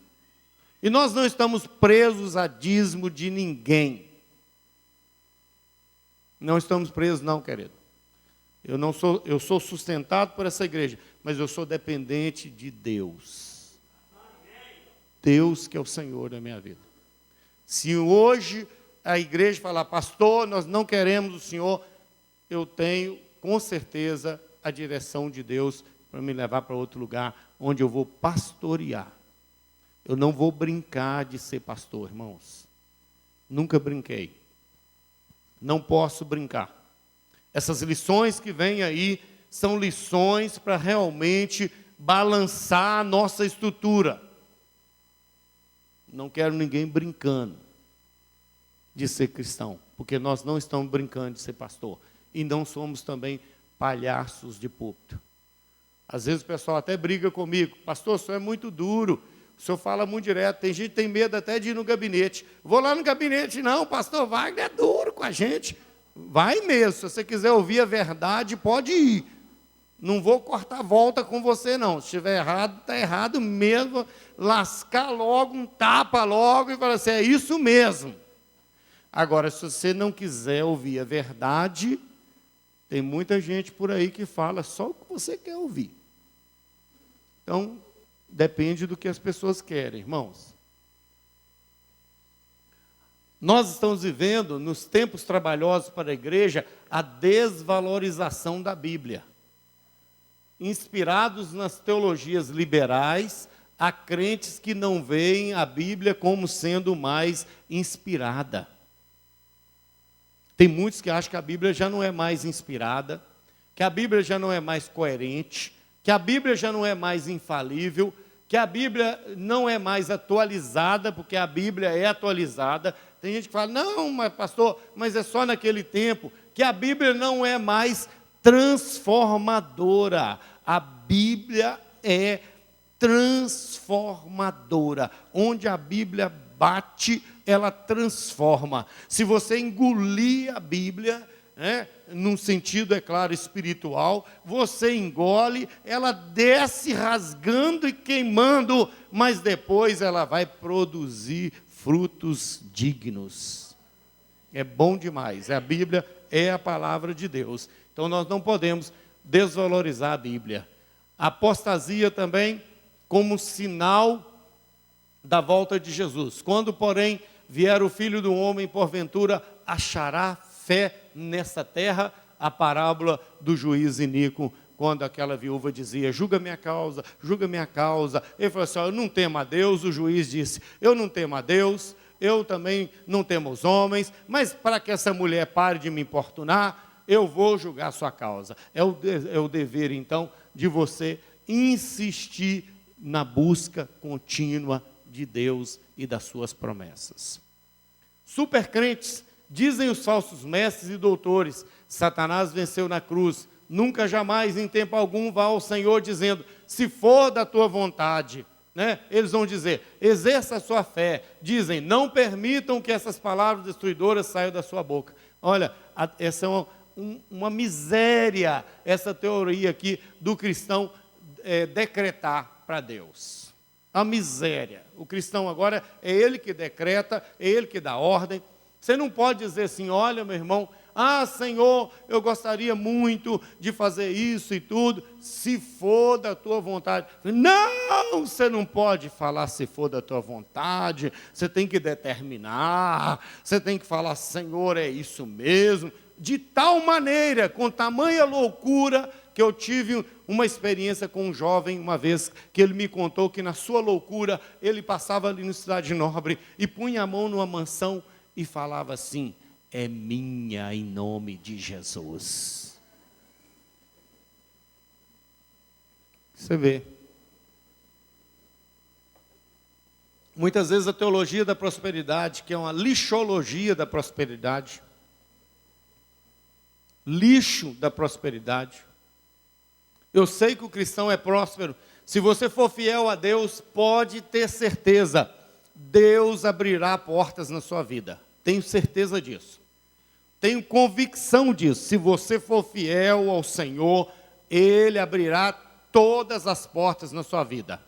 E nós não estamos presos a dízimo de ninguém. Não estamos presos, não, querido. Eu sou sustentado por essa igreja, mas eu sou dependente de Deus. Deus que é o Senhor da minha vida. Se hoje a igreja falar, pastor, nós não queremos o Senhor, eu tenho, com certeza, a direção de Deus para me levar para outro lugar, onde eu vou pastorear. Eu não vou brincar de ser pastor, irmãos. Nunca brinquei. Não posso brincar. Essas lições que vêm aí são lições para realmente balançar a nossa estrutura. Não quero ninguém brincando de ser cristão, porque nós não estamos brincando de ser pastor. E não somos também palhaços de púlpito. Às vezes o pessoal até briga comigo. Pastor, o senhor é muito duro. O senhor fala muito direto. Tem gente que tem medo até de ir no gabinete. Vou lá no gabinete, não. O pastor Wagner é duro com a gente. Vai mesmo. Se você quiser ouvir a verdade, pode ir. Não vou cortar volta com você, não. Se estiver errado, está errado mesmo. Lascar logo, um tapa logo e falar assim, é isso mesmo. Agora, se você não quiser ouvir a verdade, tem muita gente por aí que fala só o que você quer ouvir. Então, depende do que as pessoas querem, irmãos. Nós estamos vivendo, nos tempos trabalhosos para a igreja, a desvalorização da Bíblia. Inspirados nas teologias liberais, há crentes que não veem a Bíblia como sendo mais inspirada. Tem muitos que acham que a Bíblia já não é mais inspirada, que a Bíblia já não é mais coerente, que a Bíblia já não é mais infalível, que a Bíblia não é mais atualizada, porque a Bíblia é atualizada. Tem gente que fala, não, mas pastor, mas é só naquele tempo, que a Bíblia não é mais transformadora. A Bíblia é transformadora. Onde a Bíblia bate, ela transforma. Se você engolir a Bíblia, num sentido, é claro, espiritual, você engole, ela desce rasgando e queimando, mas depois ela vai produzir frutos dignos. É bom demais. A Bíblia é a palavra de Deus. Então nós não podemos desvalorizar a Bíblia. A apostasia também como sinal da volta de Jesus. Quando, porém, vier o Filho do Homem, porventura, achará fé nessa terra? A parábola do juiz iníquo quando aquela viúva dizia, julga minha causa, ele falou assim, eu não temo a Deus. O juiz disse, eu não temo a Deus, eu também não temo os homens, mas para que essa mulher pare de me importunar, eu vou julgar a sua causa. É o dever, então, de você insistir na busca contínua de Deus e das suas promessas. Supercrentes, dizem os falsos mestres e doutores, Satanás venceu na cruz, nunca jamais em tempo algum vá ao Senhor dizendo, se for da tua vontade, né? Eles vão dizer, exerça a sua fé, dizem, não permitam que essas palavras destruidoras saiam da sua boca. Olha, essa é uma miséria, essa teoria aqui do cristão decretar para Deus. A miséria. O cristão agora é ele que decreta, é ele que dá ordem. Você não pode dizer assim, olha meu irmão, Senhor, eu gostaria muito de fazer isso e tudo, se for da tua vontade. Não, você não pode falar se for da tua vontade, você tem que determinar, você tem que falar, Senhor, é isso mesmo. De tal maneira, com tamanha loucura, que eu tive uma experiência com um jovem, uma vez, que ele me contou que na sua loucura, ele passava ali no Cidade Nobre e punha a mão numa mansão e falava assim, é minha em nome de Jesus. Você vê. Muitas vezes a teologia da prosperidade, que é uma lixologia da prosperidade, lixo da prosperidade. Eu sei que o cristão é próspero. Se você for fiel a Deus, pode ter certeza, Deus abrirá portas na sua vida. Tenho certeza disso. Tenho convicção disso. Se você for fiel ao Senhor, Ele abrirá todas as portas na sua vida.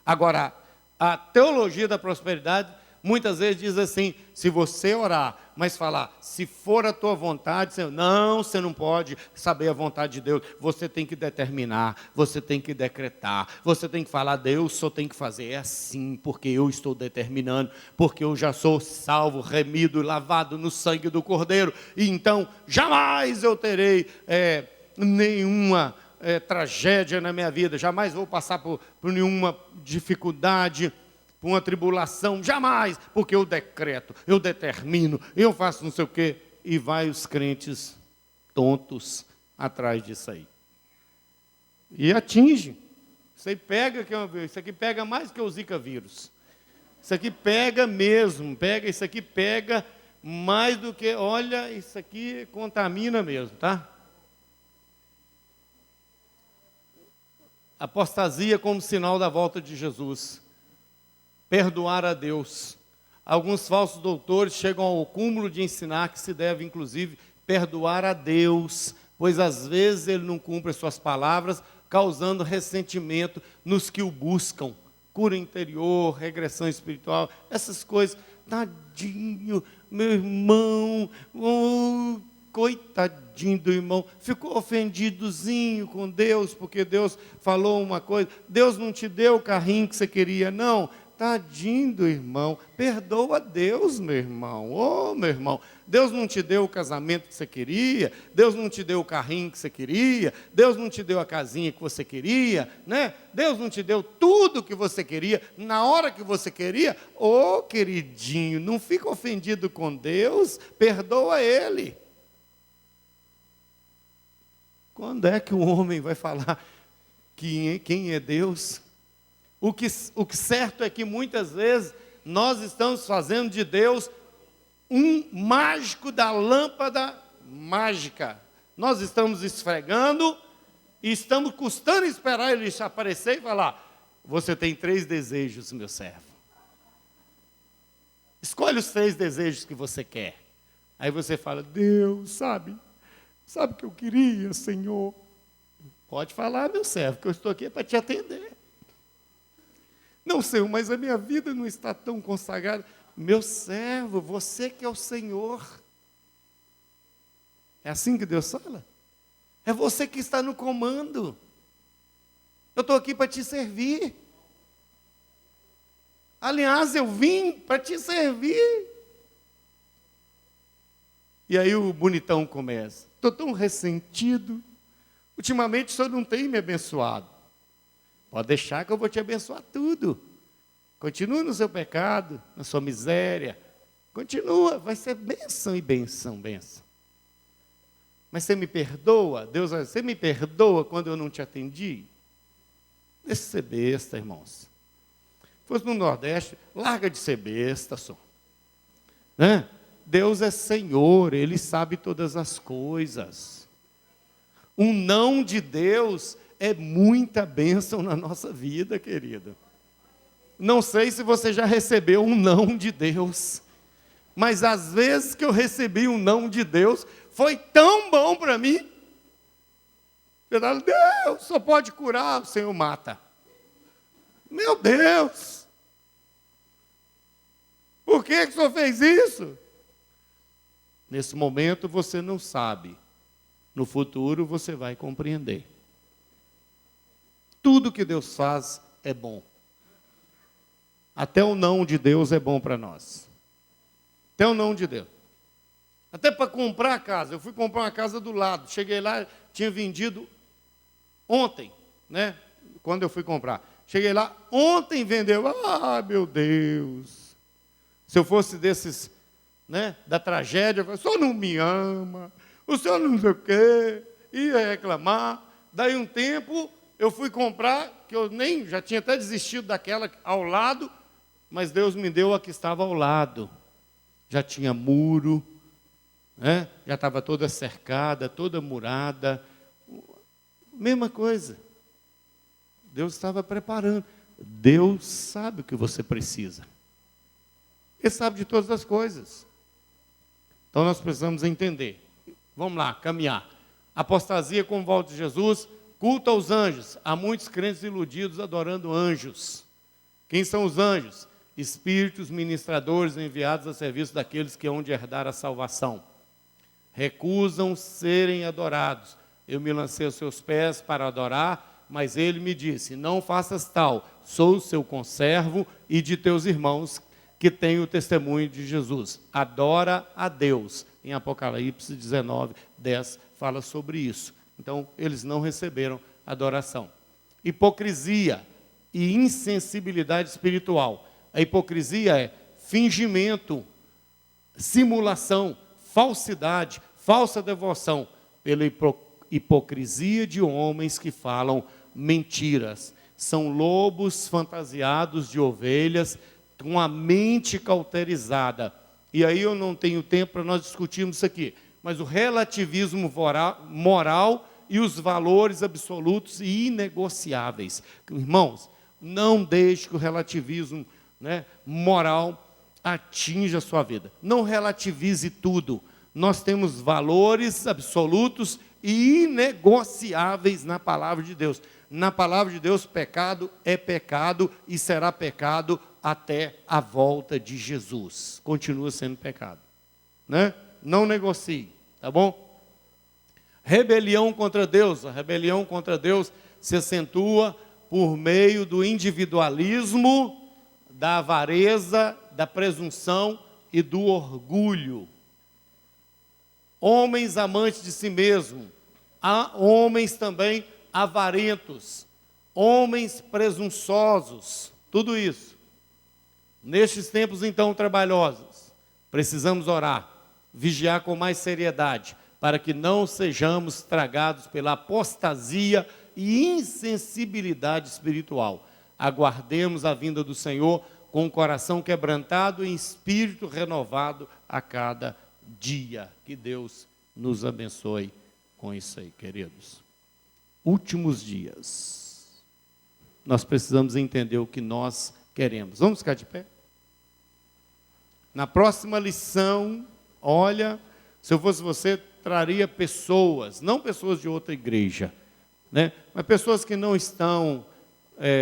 Agora, a teologia da prosperidade, muitas vezes diz assim, se você orar, mas falar, se for a tua vontade, você não pode saber a vontade de Deus, você tem que determinar, você tem que decretar, você tem que falar, Deus só tem que fazer, é assim, porque eu estou determinando, porque eu já sou salvo, remido e lavado no sangue do Cordeiro, e então jamais eu terei nenhuma tragédia na minha vida, jamais vou passar por nenhuma dificuldade, por uma tribulação, jamais, porque eu decreto, eu determino, eu faço não sei o quê, e vai os crentes tontos atrás disso aí. E atinge. Isso aqui pega mais que o Zika vírus. Isso aqui pega mesmo, isso aqui pega mais do que, olha, isso aqui contamina mesmo, tá? Apostasia como sinal da volta de Jesus. Perdoar a Deus. Alguns falsos doutores chegam ao cúmulo de ensinar que se deve, inclusive, perdoar a Deus, pois às vezes ele não cumpre as suas palavras, causando ressentimento nos que o buscam. Cura interior, regressão espiritual, essas coisas. Tadinho, meu irmão, coitadinho do irmão, ficou ofendidozinho com Deus, porque Deus falou uma coisa, Deus não te deu o carrinho que você queria, não. Tadinho do irmão, perdoa Deus, meu irmão, meu irmão, Deus não te deu o casamento que você queria, Deus não te deu o carrinho que você queria, Deus não te deu a casinha que você queria, né? Deus não te deu tudo que você queria, na hora que você queria, queridinho, não fica ofendido com Deus, perdoa Ele. Quando é que o homem vai falar quem é Deus? O que certo é que muitas vezes nós estamos fazendo de Deus um mágico da lâmpada mágica. Nós estamos esfregando e estamos custando esperar ele aparecer e falar, você tem 3 desejos, meu servo. Escolhe os 3 desejos que você quer. Aí você fala, Deus, sabe o que eu queria, Senhor? Pode falar, meu servo, que eu estou aqui para te atender. Não, Senhor, mas a minha vida não está tão consagrada. Meu servo, você que é o Senhor. É assim que Deus fala? É você que está no comando. Eu estou aqui para te servir. Aliás, eu vim para te servir. E aí o bonitão começa. Estou tão ressentido. Ultimamente o senhor não tem me abençoado. Pode deixar que eu vou te abençoar tudo. Continua no seu pecado, na sua miséria. Continua, vai ser bênção e bênção, bênção. Mas você me perdoa? Deus vai dizer, você me perdoa quando eu não te atendi? Deixa de ser besta, irmãos. Se fosse no Nordeste, larga de ser besta só. Né? Deus é Senhor, Ele sabe todas as coisas. Um não de Deus é muita bênção na nossa vida, querido. Não sei se você já recebeu um não de Deus, mas às vezes que eu recebi um não de Deus, foi tão bom para mim. Eu falo, Deus, só pode curar, o Senhor mata. Meu Deus! Por que o Senhor fez isso? Nesse momento você não sabe. No futuro você vai compreender. Tudo que Deus faz é bom. Até o não de Deus é bom para nós. Até o não de Deus. Até para comprar a casa. Eu fui comprar uma casa do lado. Cheguei lá, tinha vendido ontem, né? Quando eu fui comprar. Cheguei lá, ontem vendeu. Ah, meu Deus. Se eu fosse desses, né, da tragédia, eu falei, o senhor não me ama, o senhor não sei o quê, ia reclamar. Daí um tempo, eu fui comprar, que eu nem, já tinha até desistido daquela ao lado, mas Deus me deu a que estava ao lado. Já tinha muro, né? Já estava toda cercada, toda murada. Mesma coisa. Deus estava preparando. Deus sabe o que você precisa. Ele sabe de todas as coisas. Então nós precisamos entender. Vamos lá, caminhar. Apostasia com o volta de Jesus, culto aos anjos. Há muitos crentes iludidos adorando anjos. Quem são os anjos? Espíritos ministradores enviados a serviço daqueles que hão de herdar a salvação. Recusam serem adorados. Eu me lancei aos seus pés para adorar, mas ele me disse, não faças tal, sou o seu conservo e de teus irmãos que têm o testemunho de Jesus. Adora a Deus. Em Apocalipse 19, 10, fala sobre isso. Então, eles não receberam adoração. Hipocrisia e insensibilidade espiritual. A hipocrisia é fingimento, simulação, falsidade, falsa devoção, pela hipocrisia de homens que falam mentiras. São lobos fantasiados de ovelhas, com a mente cauterizada. E aí eu não tenho tempo para nós discutirmos isso aqui, mas o relativismo moral e os valores absolutos e inegociáveis. Irmãos, não deixe que o relativismo, né, moral atinja a sua vida. Não relativize tudo. Nós temos valores absolutos e inegociáveis na palavra de Deus. Na palavra de Deus, pecado é pecado e será pecado até a volta de Jesus. Continua sendo pecado, né? Não negocie, tá bom? Rebelião contra Deus. A rebelião contra Deus se acentua por meio do individualismo, da avareza, da presunção e do orgulho. Homens amantes de si mesmo, há homens também avarentos, homens presunçosos, tudo isso. Nestes tempos então trabalhosos, precisamos orar, vigiar com mais seriedade, para que não sejamos tragados pela apostasia e insensibilidade espiritual. Aguardemos a vinda do Senhor com o coração quebrantado e espírito renovado a cada dia. Que Deus nos abençoe com isso aí, queridos. Últimos dias. Nós precisamos entender o que nós queremos. Vamos ficar de pé? Na próxima lição, olha, se eu fosse você, traria pessoas, não pessoas de outra igreja, né? Mas pessoas que não estão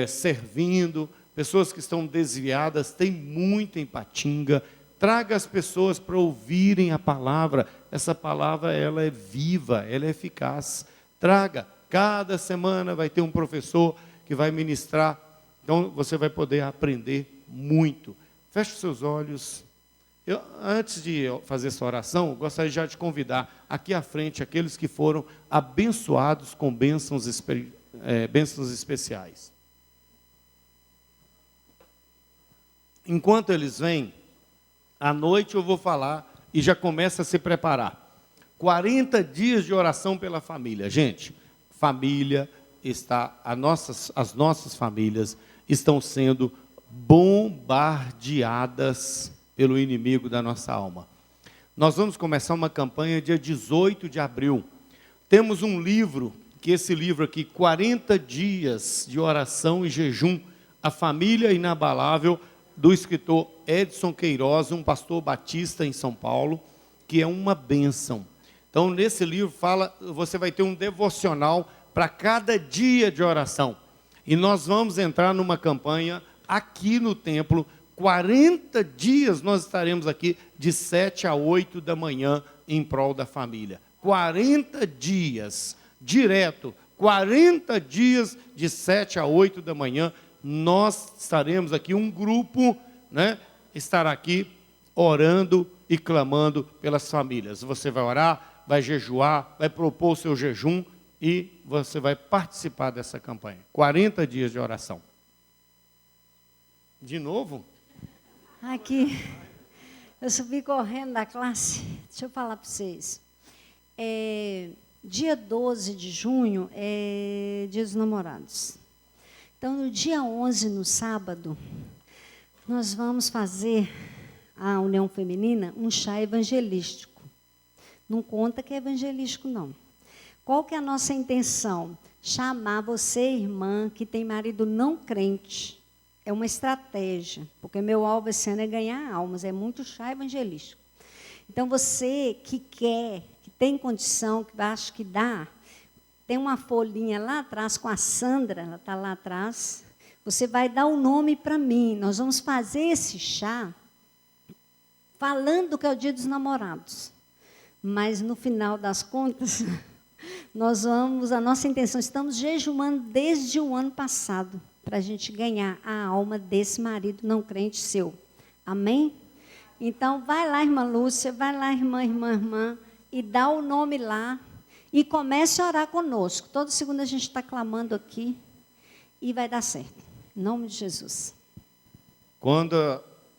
servindo, pessoas que estão desviadas, tem muito em Patinga. Traga as pessoas para ouvirem a palavra. Essa palavra, ela é viva, ela é eficaz. Traga. Cada semana vai ter um professor que vai ministrar. Então, você vai poder aprender muito. Feche os seus olhos. Antes de fazer essa oração, eu gostaria já de convidar aqui à frente aqueles que foram abençoados com bênçãos especiais. Enquanto eles vêm, à noite eu vou falar e já começa a se preparar. 40 dias de oração pela família. Gente, família as nossas famílias estão sendo bombardeadas pelo inimigo da nossa alma. Nós vamos começar uma campanha dia 18 de abril. Temos um livro, que esse livro aqui, 40 dias de oração e jejum, a família inabalável, do escritor Edson Queiroz, um pastor batista em São Paulo, que é uma bênção. Então, nesse livro você vai ter um devocional para cada dia de oração. E nós vamos entrar numa campanha aqui no templo, 40 dias nós estaremos aqui de 7 a 8 da manhã em prol da família. 40 dias, direto, 40 dias de 7 a 8 da manhã, nós estaremos aqui, um grupo, estará aqui orando e clamando pelas famílias. Você vai orar, vai jejuar, vai propor o seu jejum e você vai participar dessa campanha. 40 dias de oração. De novo? Aqui, eu subi correndo da classe. Deixa eu falar para vocês. Dia 12 de junho é Dia dos Namorados. Então, no dia 11, no sábado, nós vamos fazer, a União Feminina, um chá evangelístico. Não conta que é evangelístico, não. Qual que é a nossa intenção? Chamar você, irmã, que tem marido não crente. É uma estratégia, porque meu alvo esse ano é ganhar almas, é muito chá evangelístico. Então, você que quer, que tem condição, que acha que dá, tem uma folhinha lá atrás com a Sandra, ela está lá atrás, você vai dar o nome para mim. Nós vamos fazer esse chá falando que é o Dia dos Namorados. Mas, no final das contas, a nossa intenção, estamos jejuando desde o ano passado, para a gente ganhar a alma desse marido não crente seu. Amém? Então, vai lá, irmã Lúcia, vai lá, irmã, e dá o nome lá, e comece a orar conosco. Toda segunda a gente está clamando aqui, e vai dar certo. Em nome de Jesus. Quando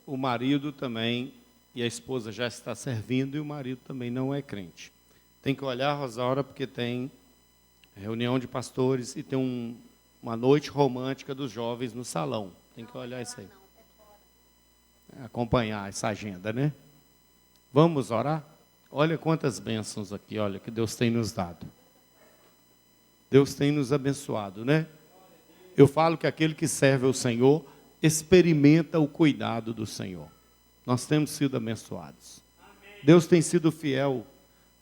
o marido também, e a esposa já está servindo, e o marido também não é crente. Tem que olhar, Rosaura, porque tem reunião de pastores e tem uma noite romântica dos jovens no salão. Tem que olhar isso aí. Acompanhar essa agenda, né? Vamos orar? Olha quantas bênçãos aqui, olha, que Deus tem nos dado. Deus tem nos abençoado, né? Eu falo que aquele que serve ao Senhor experimenta o cuidado do Senhor. Nós temos sido abençoados. Deus tem sido fiel.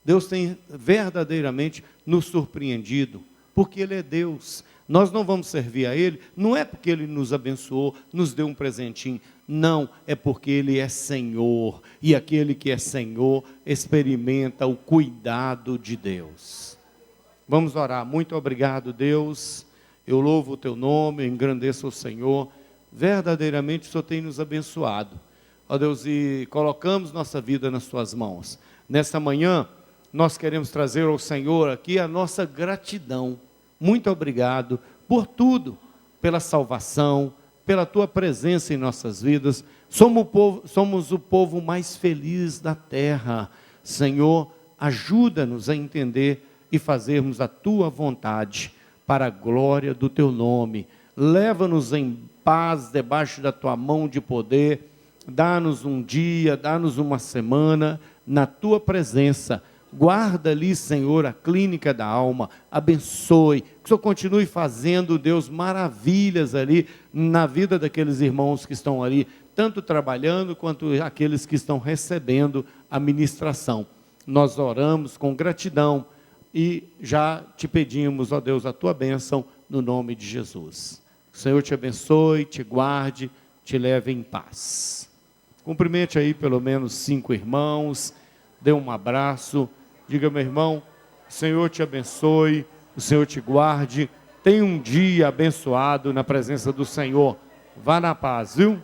Deus tem verdadeiramente nos surpreendido, porque Ele é Deus. Nós não vamos servir a Ele, não é porque Ele nos abençoou, nos deu um presentinho. Não, é porque Ele é Senhor. E aquele que é Senhor experimenta o cuidado de Deus. Vamos orar. Muito obrigado, Deus. Eu louvo o Teu nome, eu engrandeço o Senhor. Verdadeiramente o Senhor tem nos abençoado. Ó Deus, e colocamos nossa vida nas Tuas mãos. Nesta manhã, nós queremos trazer ao Senhor aqui a nossa gratidão. Muito obrigado por tudo, pela salvação, pela Tua presença em nossas vidas. Somos o povo mais feliz da terra. Senhor, ajuda-nos a entender e fazermos a Tua vontade para a glória do Teu nome. Leva-nos em paz debaixo da Tua mão de poder. Dá-nos um dia, dá-nos uma semana na Tua presença. Guarda ali, Senhor, a clínica da alma, abençoe, que o Senhor continue fazendo, Deus, maravilhas ali na vida daqueles irmãos que estão ali, tanto trabalhando quanto aqueles que estão recebendo a ministração. Nós oramos com gratidão e já te pedimos, ó Deus, a Tua bênção no nome de Jesus. O Senhor te abençoe, te guarde, te leve em paz. Cumprimente aí pelo menos 5 irmãos, dê um abraço. Diga, meu irmão, o Senhor te abençoe, o Senhor te guarde. Tenha um dia abençoado na presença do Senhor. Vá na paz, viu?